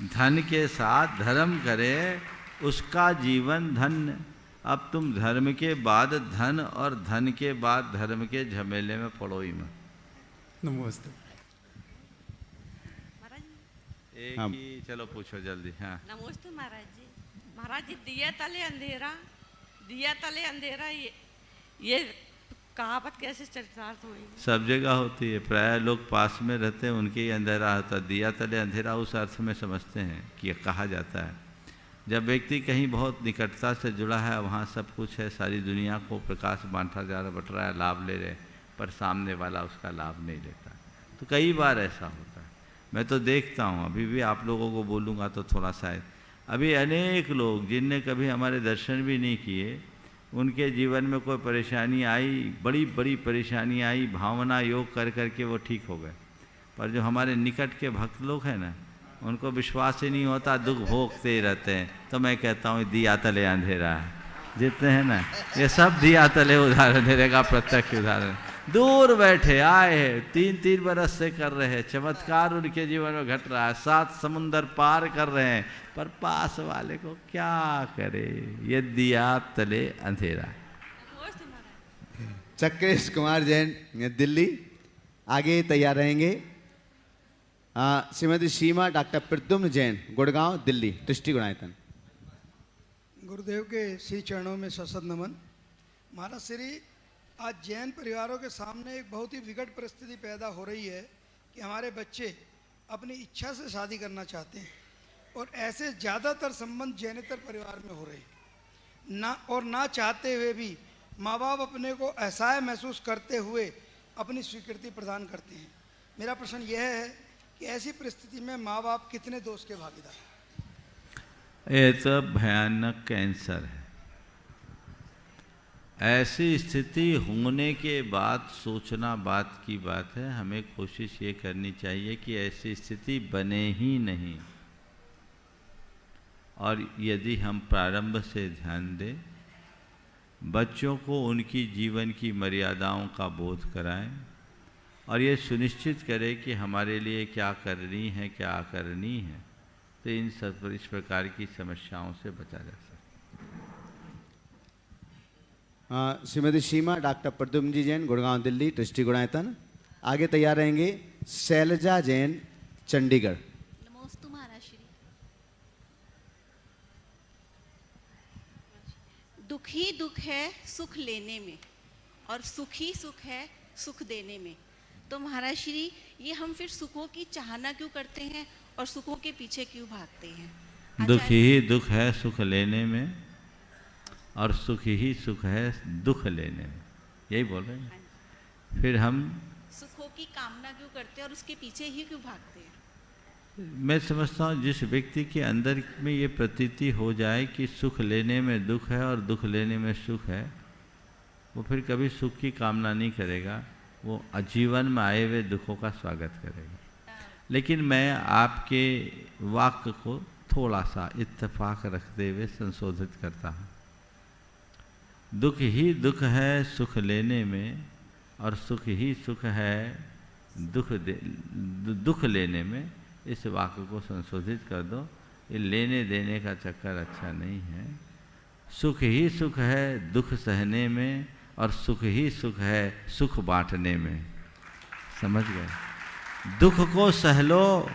धन के साथ धर्म करे उसका जीवन धन्य। अब तुम धर्म के बाद धन और धन के बाद धर्म के झमेले में पड़ो ही मत। नमस्ते एक हाँ। ही, चलो पूछो जल्दी। हाँ। नमस्ते महाराज जी। महाराज जी, दिया तले अंधेरा, दिया तले अंधेरा, ये कहावत कैसे चरितार्थ हुई? सब जगह होती है, प्राय लोग पास में रहते हैं उनके ही अंधेरा होता। दिया तले अंधेरा उस अर्थ में समझते हैं कि कहा जाता है जब व्यक्ति कहीं बहुत निकटता से जुड़ा है, वहाँ सब कुछ है, सारी दुनिया को प्रकाश बांटा जा रहा, बट रहा है, लाभ ले रहे, पर सामने वाला उसका लाभ नहीं लेता। तो कई बार ऐसा होता है, मैं तो देखता हूँ। अभी भी आप लोगों को बोलूँगा तो थोड़ा सा, अभी अनेक लोग जिनने कभी हमारे दर्शन भी नहीं किए, उनके जीवन में कोई परेशानी आई, बड़ी बड़ी परेशानी आई, भावना योग कर करके वो ठीक हो गए। पर जो हमारे निकट के भक्त लोग हैं ना, उनको विश्वास ही नहीं होता, दुख भोगते ही रहते हैं। तो मैं कहता हूँ दिया तले अंधेरा है, जितने हैं ना ये सब दिया तले उदाहरण, अंधेरे का प्रत्यक्ष उदाहरण। दूर बैठे आए हैं, 3-3 बरस से कर रहे हैं, चमत्कार उनके जीवन में घट रहा है, 7 समुंदर पार कर रहे हैं, पर पास वाले को क्या करे, ये दिया तले अंधेरा। चक्रेश कुमार जैन दिल्ली। आगे तैयार रहेंगे श्रीमती सीमा डॉक्टर प्रद्युम्न जैन गुड़गांव दिल्ली, दृष्टि गुणायतन। गुरुदेव के श्री चरणों में सशद नमन। महाराज श्री, आज जैन परिवारों के सामने एक बहुत ही विकट परिस्थिति पैदा हो रही है कि हमारे बच्चे अपनी इच्छा से शादी करना चाहते हैं, और ऐसे ज़्यादातर संबंध जैनेतर परिवार में हो रहे हैं। ना चाहते हुए भी माँ बाप अपने को असहाय महसूस करते हुए अपनी स्वीकृति प्रदान करते हैं। मेरा प्रश्न यह है कि ऐसी परिस्थिति में माँ बाप कितने दोष के भागीदार हैं? ये तो भयानक कैंसर है। ऐसी स्थिति होने के बाद सोचना बात की बात है। हमें कोशिश ये करनी चाहिए कि ऐसी स्थिति बने ही नहीं, और यदि हम प्रारंभ से ध्यान दें, बच्चों को उनकी जीवन की मर्यादाओं का बोध कराएं और ये सुनिश्चित करें कि हमारे लिए क्या करनी है क्या करनी है, तो इन सब इस प्रकार की समस्याओं से बचा जा सकता है। श्रीमती सीमा डॉक्टर प्रद्युम्न जी जैन, गुड़गांव दिल्ली, ट्रस्टी गुणायतन। आगे तैयार रहेंगे शैलजा जैन, चंडीगढ़। नमोस्तु महाराज श्री। दुख ही दुख है सुख लेने में, और सुख ही सुख है सुख देने में। तो महाराज श्री, ये हम फिर सुखों की चाहना क्यों करते हैं और सुखों के पीछे क्यों भागते हैं? दुख ही दुख है सुख लेने में, और सुख ही सुख है दुख लेने में, यही बोल रहे हैं। फिर हम सुखों की कामना क्यों करते हैं और उसके पीछे ही क्यों भागते हैं? मैं समझता हूँ जिस व्यक्ति के अंदर में ये प्रतीति हो जाए कि सुख लेने में दुख है और दुख लेने में सुख है, वो फिर कभी सुख की कामना नहीं करेगा, वो आजीवन में आए हुए दुखों का स्वागत करेगा। लेकिन मैं आपके वाक्य को थोड़ा सा इत्तेफाक रखते हुए संशोधित करता हूँ। दुख ही दुख है सुख लेने में, और सुख ही सुख है दुख लेने में। इस वाक्य को संशोधित कर दो। ये लेने देने का चक्कर अच्छा नहीं है। सुख ही सुख है दुख सहने में, और सुख ही सुख है सुख बांटने में। समझ गए? दुख को सह लो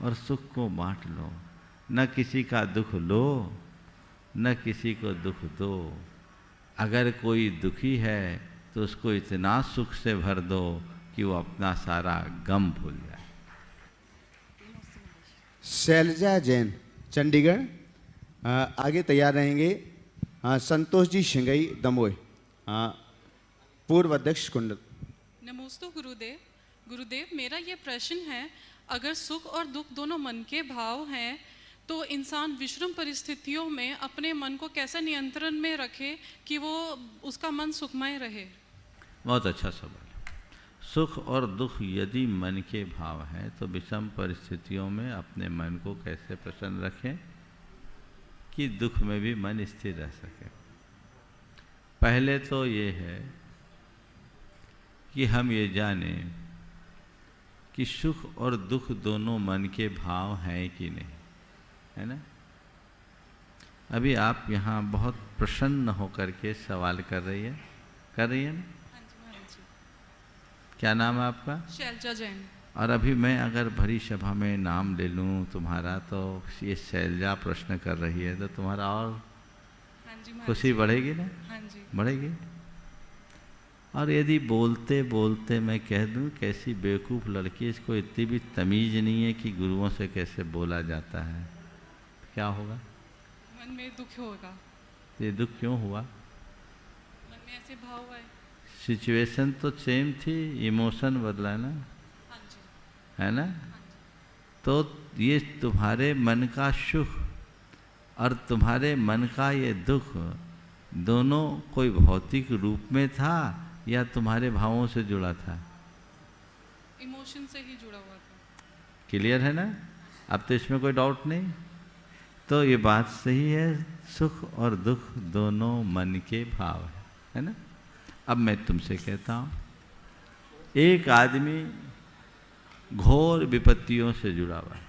और सुख को बांट लो। न किसी का दुख लो, न किसी को दुख दो। अगर कोई दुखी है तो उसको इतना सुख से भर दो कि वो अपना सारा गम भूल जाए। शैलजा जैन, चंडीगढ़। आगे तैयार रहेंगे संतोष जी शिंगई, दमोह, पूर्व अध्यक्ष कुंडल। नमोस्तु गुरुदेव। गुरुदेव, मेरा ये प्रश्न है, अगर सुख और दुख दोनों मन के भाव हैं तो इंसान विषम परिस्थितियों में अपने मन को कैसे नियंत्रण में रखे कि वो उसका मन सुखमय रहे? बहुत अच्छा सवाल। सुख और दुख यदि मन के भाव हैं तो विषम परिस्थितियों में अपने मन को कैसे प्रसन्न रखें कि दुख में भी मन स्थिर रह सके। पहले तो ये है कि हम ये जानें कि सुख और दुख दोनों मन के भाव हैं कि नहीं, है ना। अभी आप यहाँ बहुत प्रसन्न होकर के सवाल कर रही है ना? क्या नाम है आपका? शैलजा जैन। और अभी मैं अगर भरी सभा में नाम ले लूँ तुम्हारा, तो ये शैलजा प्रश्न कर रही है, तो तुम्हारा और खुशी बढ़ेगी ना? बढ़ेगी। और यदि बोलते बोलते मैं कह दूँ कैसी बेवकूफ़ लड़की, इसको इतनी भी तमीज़ नहीं है कि गुरुओं से कैसे बोला जाता है, क्या होगा? मन में दुख होगा। ये दुख क्यों हुआ? मन में ऐसे भाव आए। सिचुएशन तो सेम थी, इमोशन बदला ना, है ना। तो ये तुम्हारे मन का सुख और तुम्हारे मन का ये दुख दोनों कोई भौतिक रूप में था या तुम्हारे भावों से जुड़ा था? इमोशन से ही जुड़ा हुआ था। क्लियर है ना? अब तो इसमें कोई डाउट नहीं। तो ये बात सही है, सुख और दुख दोनों मन के भाव है ना। अब मैं तुमसे कहता हूँ, एक आदमी घोर विपत्तियों से जुड़ा हुआ है,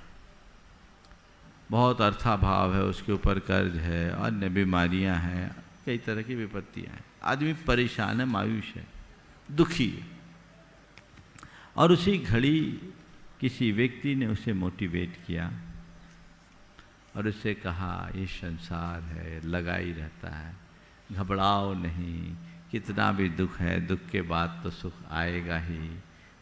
बहुत अर्थाभाव है, उसके ऊपर कर्ज है, अन्य बीमारियां हैं, कई तरह की विपत्तियां हैं, आदमी परेशान है, मायूस है, दुखी है। और उसी घड़ी किसी व्यक्ति ने उसे मोटिवेट किया और उससे कहा ये संसार है, लगा ही रहता है, घबराओ नहीं, कितना भी दुख है, दुख के बाद तो सुख आएगा ही,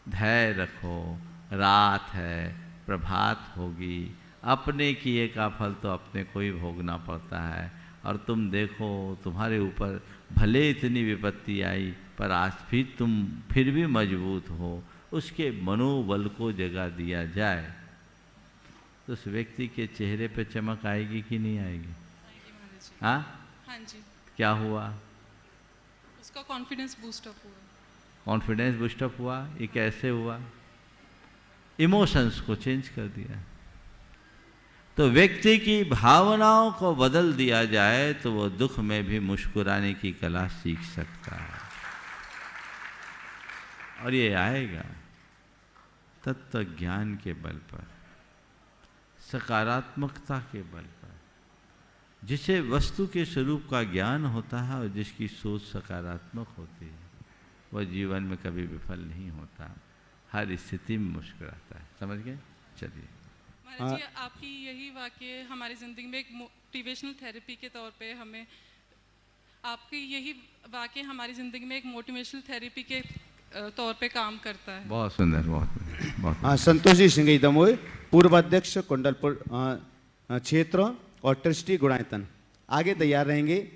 धैर्य रखो, रात है, प्रभात होगी, अपने किए का फल तो अपने को ही भोगना पड़ता है, और तुम देखो तुम्हारे ऊपर भले इतनी विपत्ति आई पर आज भी तुम फिर भी मजबूत हो, उसके मनोबल को जगा दिया जाए तो उस व्यक्ति के चेहरे पे चमक आएगी कि नहीं आएगी? हाँ हाँ जी, क्या हुआ? उसका कॉन्फिडेंस बूस्टअप हुआ। कॉन्फिडेंस बूस्टअप हुआ। ये कैसे हुआ? इमोशंस को चेंज कर दिया। तो व्यक्ति की भावनाओं को बदल दिया जाए तो वो दुख में भी मुस्कुराने की कला सीख सकता है। और ये आएगा तत्व ज्ञान के बल पर, सकारात्मकता के बल पर। जिसे वस्तु के स्वरूप का ज्ञान होता है और जिसकी सोच सकारात्मक होती है वह जीवन में कभी विफल नहीं होता, हर स्थिति में मुस्कुराता है। समझ गए? चलिए महाराज जी, आपकी यही वाक्य हमारी ज़िंदगी में एक मोटिवेशनल थेरेपी के तौर पे हमें, आपकी यही वाक्य हमारी ज़िंदगी में एक मोटिवेशनल थेरेपी के तौर पे काम करता है। बहुत सुंदर, बहुत हाँ, संतोष जी सिंह दमोई, पूर्व अध्यक्ष कुंडलपुर क्षेत्र और ट्रस्टी गुणायतन। आगे तैयार रहेंगे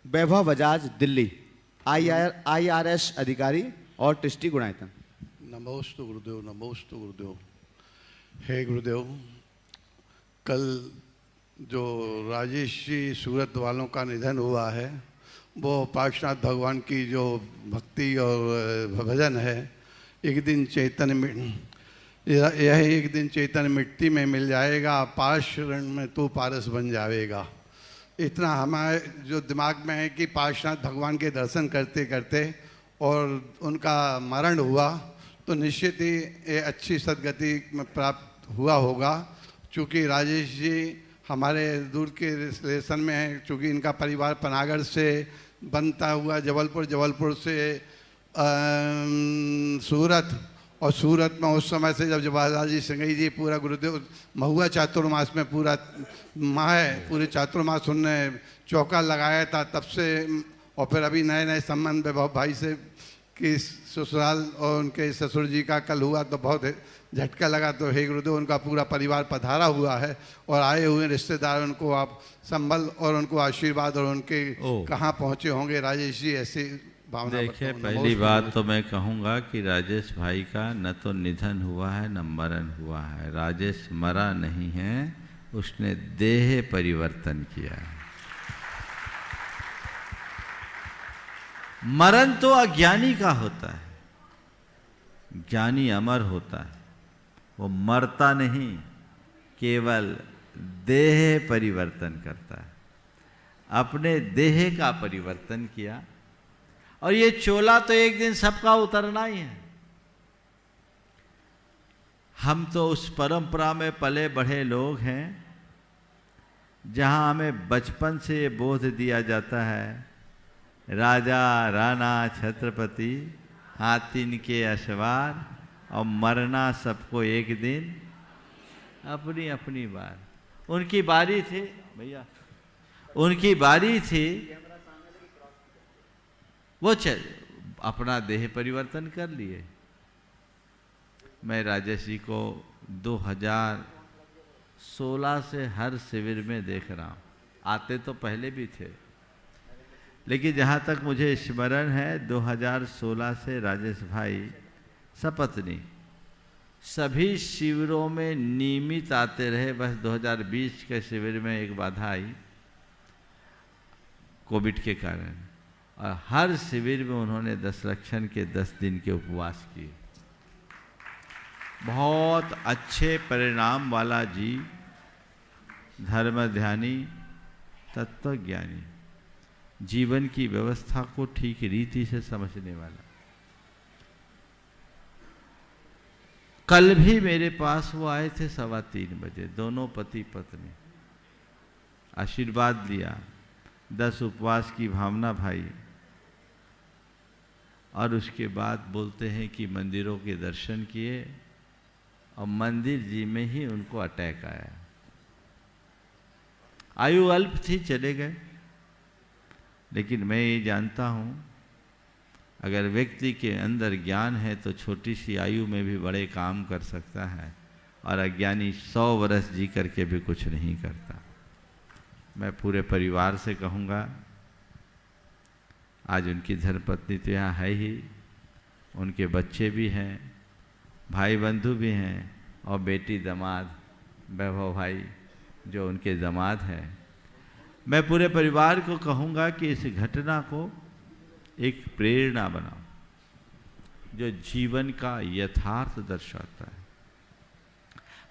वैभव बजाज दिल्ली, IRS अधिकारी और ट्रस्टी गुणायतन। नमोस्तु गुरुदेव, नमोस्तु गुरुदेव। हे गुरुदेव, कल जो राजेश जी सूरत वालों का निधन हुआ है वो पार्श्वनाथ भगवान की जो भक्ति और भजन है, एक दिन चैतन्य यह एक दिन चैतन्य मिट्टी में मिल जाएगा, पारस शरण में तू पारस बन जाएगा। इतना हमारे जो दिमाग में है कि पार्श्वनाथ भगवान के दर्शन करते करते और उनका मरण हुआ तो निश्चित ही ये अच्छी सदगति में प्राप्त हुआ होगा। चूँकि राजेश जी हमारे दूर के रिलेशन में है, चूँकि इनका परिवार पनागढ़ से बनता हुआ जबलपुर से सूरत, और सूरत में उस समय से जब जवाहरलाल जी सिंघई जी पूरा गुरुदेव महुआ चातुर्मास में पूरा माह है, पूरे चातुर्मास उनने चौका लगाया था तब से, और फिर अभी नए नए संबंध वैभव भाई से कि ससुराल और उनके ससुर जी का कल हुआ तो बहुत झटका लगा। तो हे गुरुदेव, उनका पूरा परिवार पधारा हुआ है और आए हुए रिश्तेदार उनको आप संभल और उनको आशीर्वाद और उनके कहाँ पहुँचे होंगे राजेश जी, ऐसी भावना। देखिए, पहली बात तो मैं कहूँगा कि राजेश भाई का न तो निधन हुआ है न मरण हुआ है। राजेश मरा नहीं है, उसने देह परिवर्तन किया है। मरण तो अज्ञानी का होता है, ज्ञानी अमर होता है, वो मरता नहीं, केवल देह परिवर्तन करता है। अपने देह का परिवर्तन किया और ये चोला तो एक दिन सबका उतरना ही है। हम तो उस परंपरा में पले बढ़े लोग हैं जहां हमें बचपन से ये बोध दिया जाता है, राजा राणा छत्रपति हाथिन के अशवार, और मरना सबको एक दिन अपनी अपनी बार। उनकी बारी थी भैया, उनकी बारी थी, वो अपना देह परिवर्तन कर लिए। मैं राजेश जी को 2016 से हर शिविर में देख रहा हूँ, आते तो पहले भी थे, लेकिन जहाँ तक मुझे स्मरण है 2016 से राजेश भाई सपत्नी सभी शिविरों में नियमित आते रहे। बस 2020 के शिविर में एक बाधा आई कोविड के कारण, और हर शिविर में उन्होंने 10 लक्षण के 10 दिन के उपवास किए। बहुत अच्छे परिणाम वाला जी, धर्मध्यानी, तत्वज्ञानी, जीवन की व्यवस्था को ठीक रीति से समझने वाला। कल भी मेरे पास वो आए थे 3:15 बजे, दोनों पति पत्नी, आशीर्वाद लिया, 10 उपवास की भावना भाई, और उसके बाद बोलते हैं कि मंदिरों के दर्शन किए और मंदिर जी में ही उनको अटैक आया। आयु अल्प थी, चले गए। लेकिन मैं ये जानता हूँ, अगर व्यक्ति के अंदर ज्ञान है तो छोटी सी आयु में भी बड़े काम कर सकता है, और अज्ञानी 100 वर्ष जी करके भी कुछ नहीं करता। मैं पूरे परिवार से कहूँगा, आज उनकी धर्मपत्नी तो यहाँ है ही, उनके बच्चे भी हैं, भाई बंधु भी हैं और बेटी दामाद वैभव भाई जो उनके दामाद हैं। मैं पूरे परिवार को कहूँगा कि इस घटना को एक प्रेरणा बनाओ जो जीवन का यथार्थ दर्शाता है।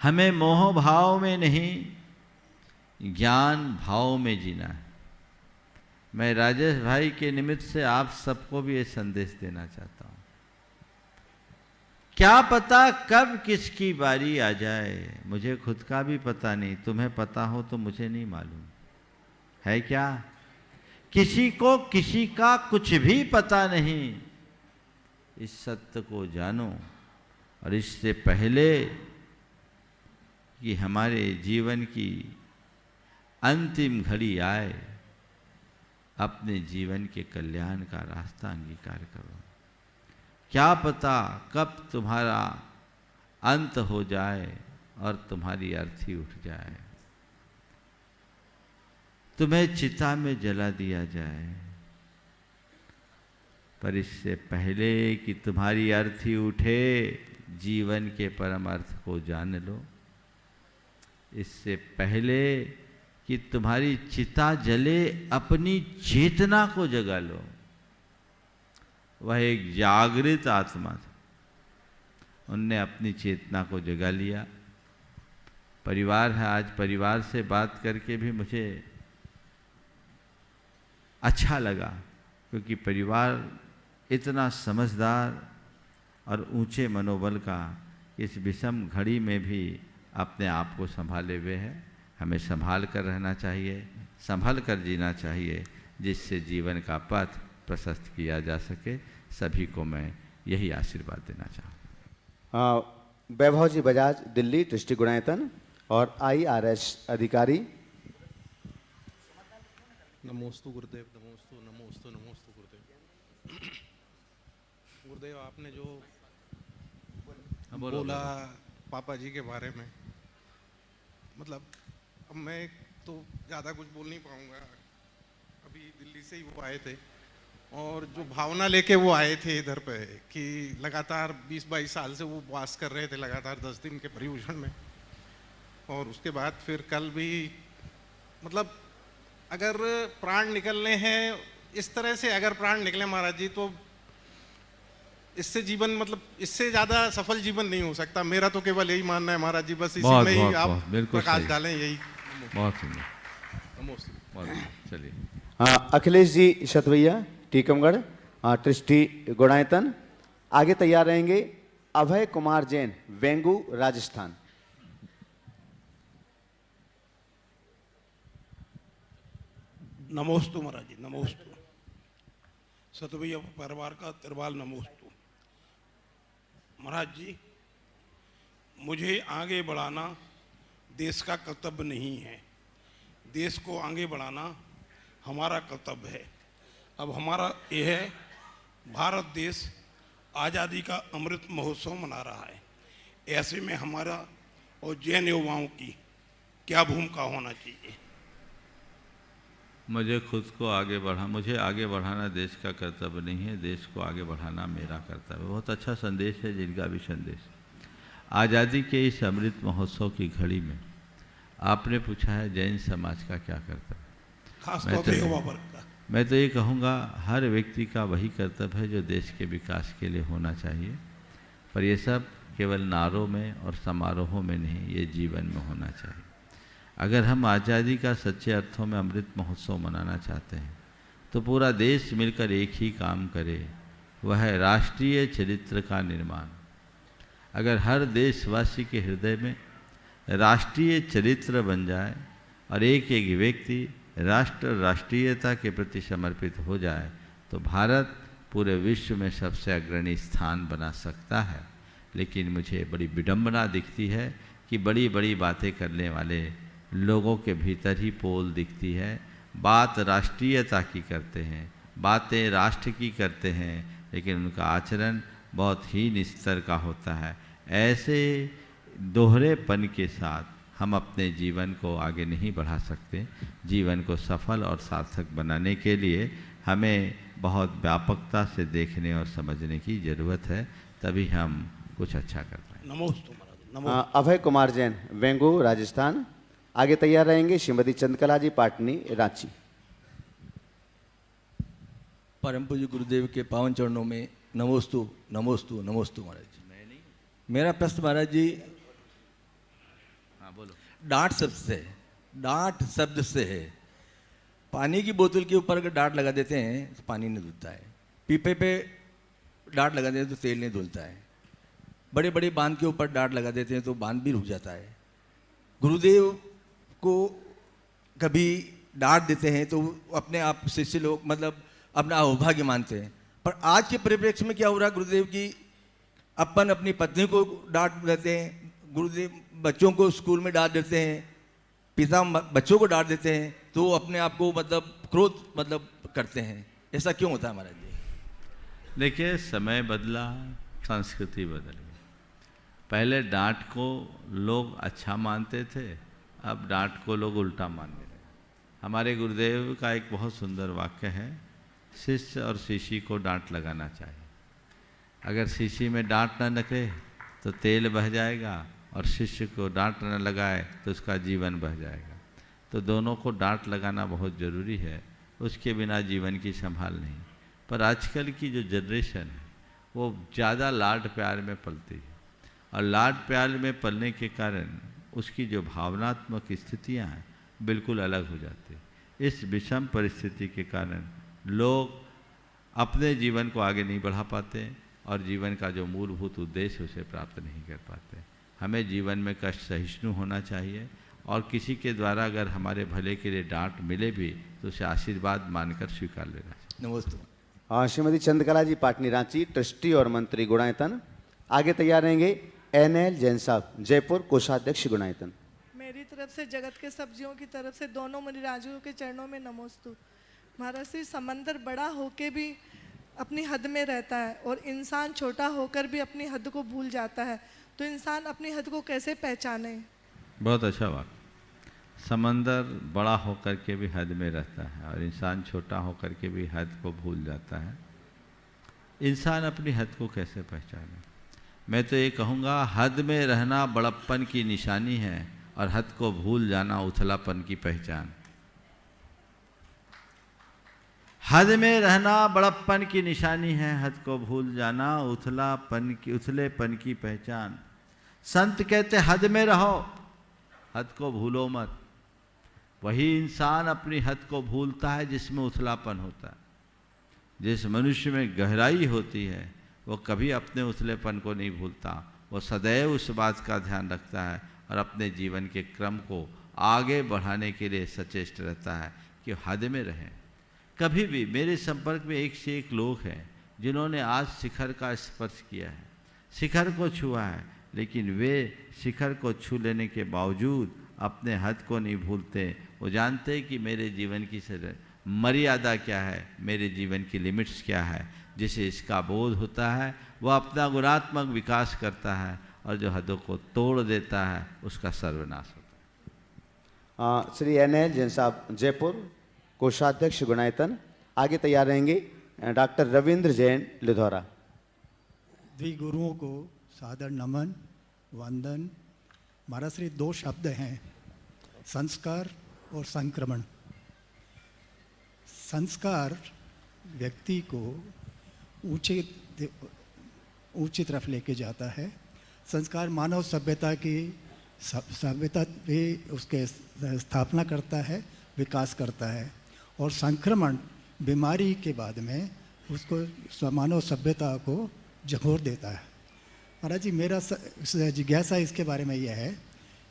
हमें मोह भाव में नहीं, ज्ञान भाव में जीना है। मैं राजेश भाई के निमित्त से आप सबको भी ये संदेश देना चाहता हूँ। क्या पता कब किसकी बारी आ जाए, मुझे खुद का भी पता नहीं, तुम्हें पता हो तो मुझे नहीं मालूम है क्या? किसी को किसी का कुछ भी पता नहीं। इस सत्य को जानो और इससे पहले कि हमारे जीवन की अंतिम घड़ी आए, अपने जीवन के कल्याण का रास्ता अंगीकार करो। क्या पता कब तुम्हारा अंत हो जाए और तुम्हारी अर्थी उठ जाए, तुम्हें चिता में जला दिया जाए। पर इससे पहले कि तुम्हारी अर्थी उठे, जीवन के परम अर्थ को जान लो। इससे पहले कि तुम्हारी चिता जले, अपनी चेतना को जगा लो। वह एक जागृत आत्मा था, उनने अपनी चेतना को जगा लिया। परिवार है, आज परिवार से बात करके भी मुझे अच्छा लगा, क्योंकि परिवार इतना समझदार और ऊंचे मनोबल का इस विषम घड़ी में भी अपने आप को संभाले हुए है। हमें संभाल कर रहना चाहिए, संभल कर जीना चाहिए, जिससे जीवन का पथ प्रशस्त किया जा सके। सभी को मैं यही आशीर्वाद देना चाहूँ। वैभव जी बजाज, दिल्ली डिस्ट्रिक्ट गुणायतन और IRS अधिकारी। नमोस्तु गुरुदेव, नमोस्तु नमोस्तु नमोस्तु गुरुदेव। गुरुदेव आपने जो बोला पापा जी के बारे में, मतलब अब मैं तो ज़्यादा कुछ बोल नहीं पाऊँगा। अभी दिल्ली से ही वो आए थे और जो भावना लेके वो आए थे इधर पे कि लगातार 20-22 साल से वो उपवास कर रहे थे, लगातार 10 दिन के परिभूषण में। और उसके बाद फिर कल भी, मतलब अगर प्राण निकलने हैं इस तरह से, अगर प्राण निकले महाराज जी, तो इससे जीवन, मतलब इससे ज़्यादा सफल जीवन नहीं हो सकता। मेरा तो केवल यही मानना है महाराज जी, बस इसी में ही आप प्रकाश डालें, यही। बहुत सुंदर, चलिए। हाँ, अखिलेश जी शतवैया, टीकमगढ़, ट्रस्टी गुणायतन। आगे तैयार रहेंगे अभय कुमार जैन, वेंगू, राजस्थान। नमोस्तु महाराज जी, नमोस्तु। सतभैया परिवार का तिरवाल नमोस्तु। महाराज जी, मुझे आगे बढ़ाना देश का कर्तव्य नहीं है, देश को आगे बढ़ाना हमारा कर्तव्य है। अब हमारा ये है, भारत देश आज़ादी का अमृत महोत्सव मना रहा है। ऐसे में हमारा और जैन युवाओं की क्या भूमिका होना चाहिए? मुझे खुद को आगे मुझे आगे बढ़ाना देश का कर्तव्य नहीं है, देश को आगे बढ़ाना मेरा कर्तव्य। बहुत अच्छा संदेश है जिनका भी संदेश। आज़ादी के इस अमृत महोत्सव की घड़ी में आपने पूछा है जैन समाज का क्या कर्तव्य। मैं तो ये कहूँगा हर व्यक्ति का वही कर्तव्य है जो देश के विकास के लिए होना चाहिए। पर ये सब केवल नारों में और समारोहों में नहीं, ये जीवन में होना चाहिए। अगर हम आज़ादी का सच्चे अर्थों में अमृत महोत्सव मनाना चाहते हैं तो पूरा देश मिलकर एक ही काम करे, वह है राष्ट्रीय चरित्र का निर्माण। अगर हर देशवासी के हृदय में राष्ट्रीय चरित्र बन जाए और एक एक व्यक्ति राष्ट्रीयता के प्रति समर्पित हो जाए तो भारत पूरे विश्व में सबसे अग्रणी स्थान बना सकता है। लेकिन मुझे बड़ी विडंबना दिखती है कि बड़ी बड़ी बातें करने वाले लोगों के भीतर ही पोल दिखती है। बात राष्ट्रीयता की करते हैं, बातें राष्ट्र की करते हैं, लेकिन उनका आचरण बहुत हीन स्तर का होता है। ऐसे दोहरेपन के साथ हम अपने जीवन को आगे नहीं बढ़ा सकते। जीवन को सफल और सार्थक बनाने के लिए हमें बहुत व्यापकता से देखने और समझने की ज़रूरत है, तभी हम कुछ अच्छा कर पाएंगे। नमोस्तु महाराज। अभय कुमार जैन, वेंगू, राजस्थान। आगे तैयार रहेंगे श्रीमती चंद्रकला जी, पाटनी, रांची। परम पूज्य गुरुदेव के पावन चरणों में नमोस्तु नमोस्तु नमोस्तु महाराज जी। मेरा प्रश्न महाराज जी, हाँ बोलो। डांट शब्द से है। पानी की बोतल के ऊपर अगर डांट लगा देते हैं तो पानी नहीं धुलता है, पीपे पे डांट लगा देते हैं तो तेल नहीं धुलता है, बड़े बड़े बांध के ऊपर डांट लगा देते हैं तो बांध भी रुक जाता है। गुरुदेव को कभी डांट देते हैं तो अपने आप शिष्य लोग मतलब अपना अहोभाग्य मानते हैं, पर आज के परिप्रेक्ष्य में क्या हो रहा है गुरुदेव की अपन अपनी पत्नी को डांट देते हैं, गुरुदेव बच्चों को स्कूल में डांट देते हैं, पिता बच्चों को डांट देते हैं, तो अपने आप को मतलब क्रोध मतलब करते हैं। ऐसा क्यों होता है महाराज जी? देखिए, समय बदला, संस्कृति बदल गई। पहले डांट को लोग अच्छा मानते थे, अब डांट को लोग उल्टा मानने लगे। हमारे गुरुदेव का एक बहुत सुंदर वाक्य है, शिष्य और शिष्य को डांट लगाना चाहिए। अगर शिष्य में डांट न लगे तो तेल बह जाएगा, और शिष्य को डांट न लगाए तो उसका जीवन बह जाएगा। तो दोनों को डांट लगाना बहुत ज़रूरी है, उसके बिना जीवन की संभाल नहीं। पर आजकल की जो जनरेशन है वो ज़्यादा लाड प्यार में पलती है, और लाड प्यार में पलने के कारण उसकी जो भावनात्मक स्थितियाँ हैं बिल्कुल अलग हो जाती है। इस विषम परिस्थिति के कारण लोग अपने जीवन को आगे नहीं बढ़ा पाते, और जीवन का जो मूलभूत उद्देश्य उसे प्राप्त नहीं कर पाते। हमें जीवन में कष्ट सहिष्णु होना चाहिए, और किसी के द्वारा अगर हमारे भले के लिए डांट मिले भी तो उसे आशीर्वाद मानकर स्वीकार लेना चाहिए। नमस्ते। श्रीमती चंद्रकला जी, पाटनी, रांची, ट्रस्टी और मंत्री, गुणायतन। आगे तैयार रहेंगे NL जैन साहब, जयपुर, कोषाध्यक्ष, गुणायतन। मेरी तरफ से जगत के सब्जियों की तरफ से दोनों मुनिराजों के चरणों में नमोस्तु। महाराज श्री, समंदर बड़ा होके भी अपनी हद में रहता है, और इंसान छोटा होकर भी अपनी हद को भूल जाता है, तो इंसान अपनी हद को कैसे पहचाने? बहुत अच्छा बात। समंदर बड़ा होकर के भी हद में रहता है, और इंसान छोटा होकर के भी हद को भूल जाता है। इंसान अपनी हद को कैसे पहचाने? मैं तो ये कहूँगा, हद में रहना बड़प्पन की निशानी है, और हद को भूल जाना उथलापन की पहचान। हद में रहना बड़प्पन की निशानी है, हद को भूल जाना उथलेपन की पहचान। संत कहते हद में रहो, हद को भूलो मत। वही इंसान अपनी हद को भूलता है जिसमें उथलापन होता है। जिस मनुष्य में गहराई होती है वो कभी अपने उथलेपन को नहीं भूलता, वो सदैव उस बात का ध्यान रखता है और अपने जीवन के क्रम को आगे बढ़ाने के लिए सचेष्ट रहता है कि हद में रहें। कभी भी मेरे संपर्क में एक से एक लोग हैं जिन्होंने आज शिखर का स्पर्श किया है, शिखर को छुआ है, लेकिन वे शिखर को छू लेने के बावजूद अपने हद को नहीं भूलते। वो जानते हैं कि मेरे जीवन की मर्यादा क्या है, मेरे जीवन की लिमिट्स क्या है। जिसे इसका बोध होता है वह अपना गुणात्मक विकास करता है, और जो हदों को तोड़ देता है उसका सर्वनाश होता है। श्री NL जैन साहब, जयपुर, कोषाध्यक्ष, गुणायतन। आगे तैयार रहेंगे डॉक्टर रविंद्र जैन, लिधौरा। द्विगुरुओं को सादर नमन, वंदन। महाराज श्री, दो शब्द हैं, संस्कार और संक्रमण। संस्कार व्यक्ति को ऊंची तरफ लेके जाता है। संस्कार मानव सभ्यता भी उसके स्थापना करता है, विकास करता है। और संक्रमण बीमारी के बाद में उसको मानव सभ्यता को झकोर देता है। महाराज जी, मेरा जिज्ञासा इसके बारे में यह है,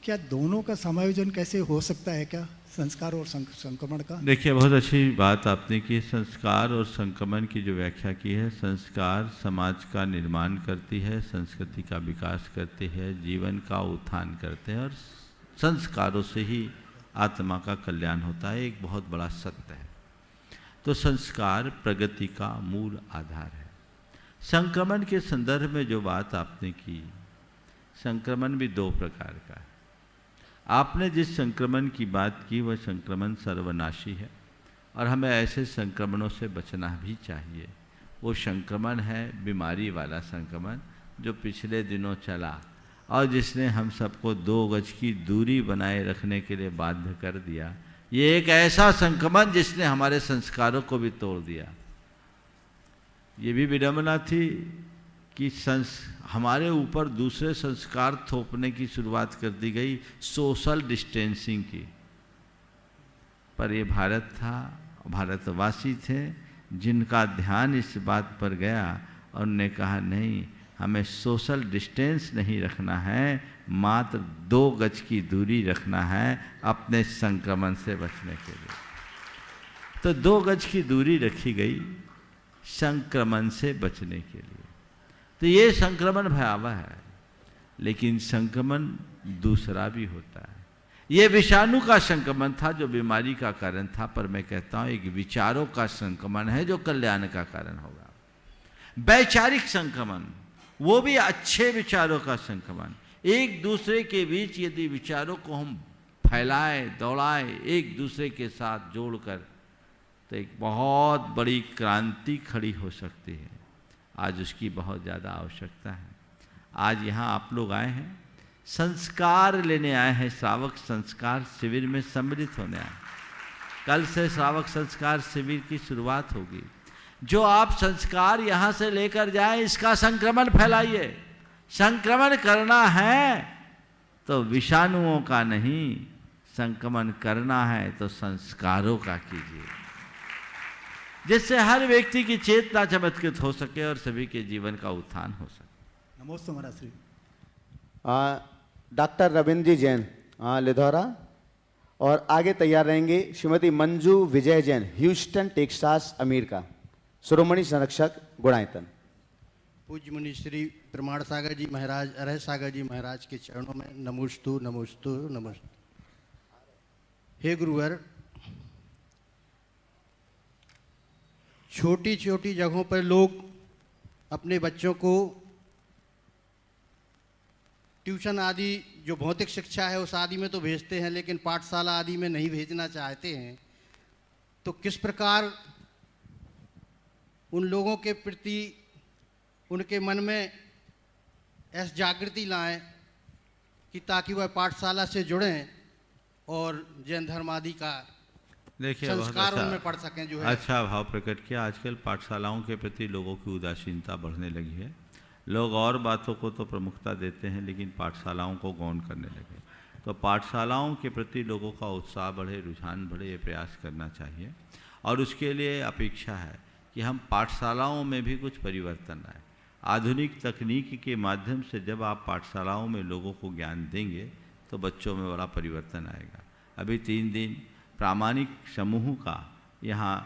क्या दोनों का समायोजन कैसे हो सकता है, क्या संस्कार और संक्रमण का? देखिए, बहुत अच्छी बात आपने की। संस्कार और संक्रमण की जो व्याख्या की है, संस्कार समाज का निर्माण करती है, संस्कृति का विकास करती है, जीवन का उत्थान करते हैं, और संस्कारों से ही आत्मा का कल्याण होता है। एक बहुत बड़ा सत्य है। तो संस्कार प्रगति का मूल आधार है। संक्रमण के संदर्भ में जो बात आपने की, संक्रमण भी दो प्रकार का है। आपने जिस संक्रमण की बात की वह संक्रमण सर्वनाशी है और हमें ऐसे संक्रमणों से बचना भी चाहिए। वो संक्रमण है बीमारी वाला संक्रमण जो पिछले दिनों चला और जिसने हम सबको 2 गज की दूरी बनाए रखने के लिए बाध्य कर दिया। ये एक ऐसा संक्रमण जिसने हमारे संस्कारों को भी तोड़ दिया। ये भी विडंबना थी कि हमारे ऊपर दूसरे संस्कार थोपने की शुरुआत कर दी गई सोशल डिस्टेंसिंग की। पर ये भारत था, भारतवासी थे जिनका ध्यान इस बात पर गया और उन्होंने कहा नहीं, हमें सोशल डिस्टेंस नहीं रखना है, मात्र 2 गज की दूरी रखना है अपने संक्रमण से बचने के लिए। तो 2 गज की दूरी रखी गई संक्रमण से बचने के लिए। तो ये संक्रमण भयावह है, लेकिन संक्रमण दूसरा भी होता है। ये विषाणु का संक्रमण था जो बीमारी का कारण था, पर मैं कहता हूँ एक विचारों का संक्रमण है जो कल्याण का कारण होगा। वैचारिक संक्रमण, वो भी अच्छे विचारों का संक्रमण। एक दूसरे के बीच यदि विचारों को हम फैलाएं, दौड़ाएं, एक दूसरे के साथ जोड़कर, तो एक बहुत बड़ी क्रांति खड़ी हो सकती है। आज उसकी बहुत ज़्यादा आवश्यकता है। आज यहाँ आप लोग आए हैं, संस्कार लेने आए हैं, श्रावक संस्कार शिविर में सम्मिलित होने आए। कल से श्रावक संस्कार शिविर की शुरुआत होगी। जो आप संस्कार यहाँ से लेकर जाएं, इसका संक्रमण फैलाइए। संक्रमण करना है तो विषाणुओं का नहीं, संक्रमण करना है तो संस्कारों का कीजिए, जिससे हर व्यक्ति की चेतना चमत्कृत हो सके और सभी के जीवन का उत्थान हो सके। नमोस्तु महाराज श्री। डॉक्टर रविंद्र जी जैन लिधौरा, और आगे तैयार रहेंगे श्रीमती मंजू विजय जैन, ह्यूस्टन टेक्सास अमेरिका, शिरोमणि संरक्षक गुणायतन। पूज्य मुनि श्री प्रमाण सागर जी महाराज, अरह सागर जी महाराज के चरणों में नमोस्तु नमोस्तु नमोस्तु। हे गुरुवर, छोटी छोटी जगहों पर लोग अपने बच्चों को ट्यूशन आदि जो भौतिक शिक्षा है उस आदि में तो भेजते हैं, लेकिन पाठशाला आदि में नहीं भेजना चाहते हैं। तो किस प्रकार उन लोगों के प्रति उनके मन में ऐसी जागृति लाएं कि ताकि वह पाठशाला से जुड़ें और जैन धर्म आदि का संस्कार उनमें पढ़ सकें। जो है अच्छा भाव प्रकट किया। आजकल पाठशालाओं के प्रति लोगों की उदासीनता बढ़ने लगी है। लोग और बातों को तो प्रमुखता देते हैं, लेकिन पाठशालाओं को गौण करने लगे। तो पाठशालाओं के प्रति लोगों का उत्साह बढ़े, रुझान बढ़े, ये प्रयास करना चाहिए। और उसके लिए अपेक्षा है कि हम पाठशालाओं में भी कुछ परिवर्तन लाएं। आधुनिक तकनीक के माध्यम से जब आप पाठशालाओं में लोगों को ज्ञान देंगे तो बच्चों में बड़ा परिवर्तन आएगा। अभी 3 दिन प्रामाणिक समूह का यहाँ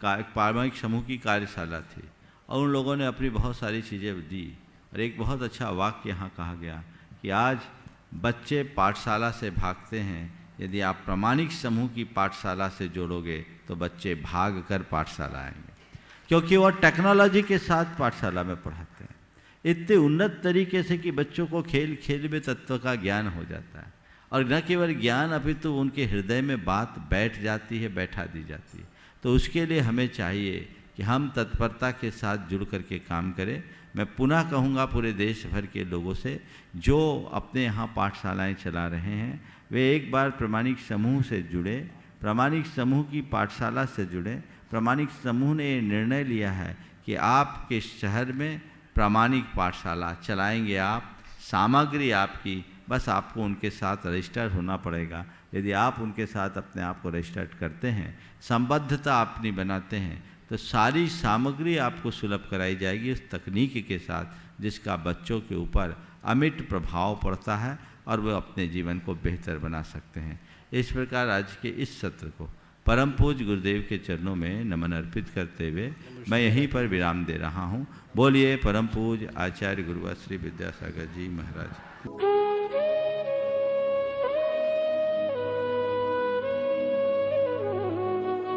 का एक प्रामाणिक समूह की कार्यशाला थी और उन लोगों ने अपनी बहुत सारी चीज़ें दी और एक बहुत अच्छा वाक्य यहाँ कहा गया कि आज बच्चे पाठशाला से भागते हैं, यदि आप प्रामाणिक समूह की पाठशाला से जोड़ोगे तो बच्चे भाग कर पाठशाला आएंगे, क्योंकि वो टेक्नोलॉजी के साथ पाठशाला में पढ़ाते हैं इतने उन्नत तरीके से कि बच्चों को खेल खेल में तत्व का ज्ञान हो जाता है। और न केवल ज्ञान, अभी तो उनके हृदय में बात बैठ जाती है, बैठा दी जाती है। तो उसके लिए हमें चाहिए कि हम तत्परता के साथ जुड़ करके काम करें। मैं पुनः कहूँगा पूरे देश भर के लोगों से जो अपने यहाँ पाठशालाएँ चला रहे हैं, वे एक बार प्रामाणिक समूह से जुड़े, प्रामाणिक समूह की पाठशाला से जुड़े। प्रामाणिक समूह ने ये निर्णय लिया है कि आपके शहर में प्रामाणिक पाठशाला चलाएंगे आप, सामग्री आपकी, बस आपको उनके साथ रजिस्टर होना पड़ेगा। यदि आप उनके साथ अपने आप को रजिस्टर करते हैं, संबद्धता अपनी बनाते हैं, तो सारी सामग्री आपको सुलभ कराई जाएगी उस तकनीक के साथ जिसका बच्चों के ऊपर अमिट प्रभाव पड़ता है और वे अपने जीवन को बेहतर बना सकते हैं। इस प्रकार आज के इस सत्र को परम पूज्य गुरुदेव के चरणों में नमन अर्पित करते हुए मैं यहीं पर विराम दे रहा हूँ। बोलिए परम पूज्य आचार्य गुरुवर श्री विद्यासागर जी महाराज।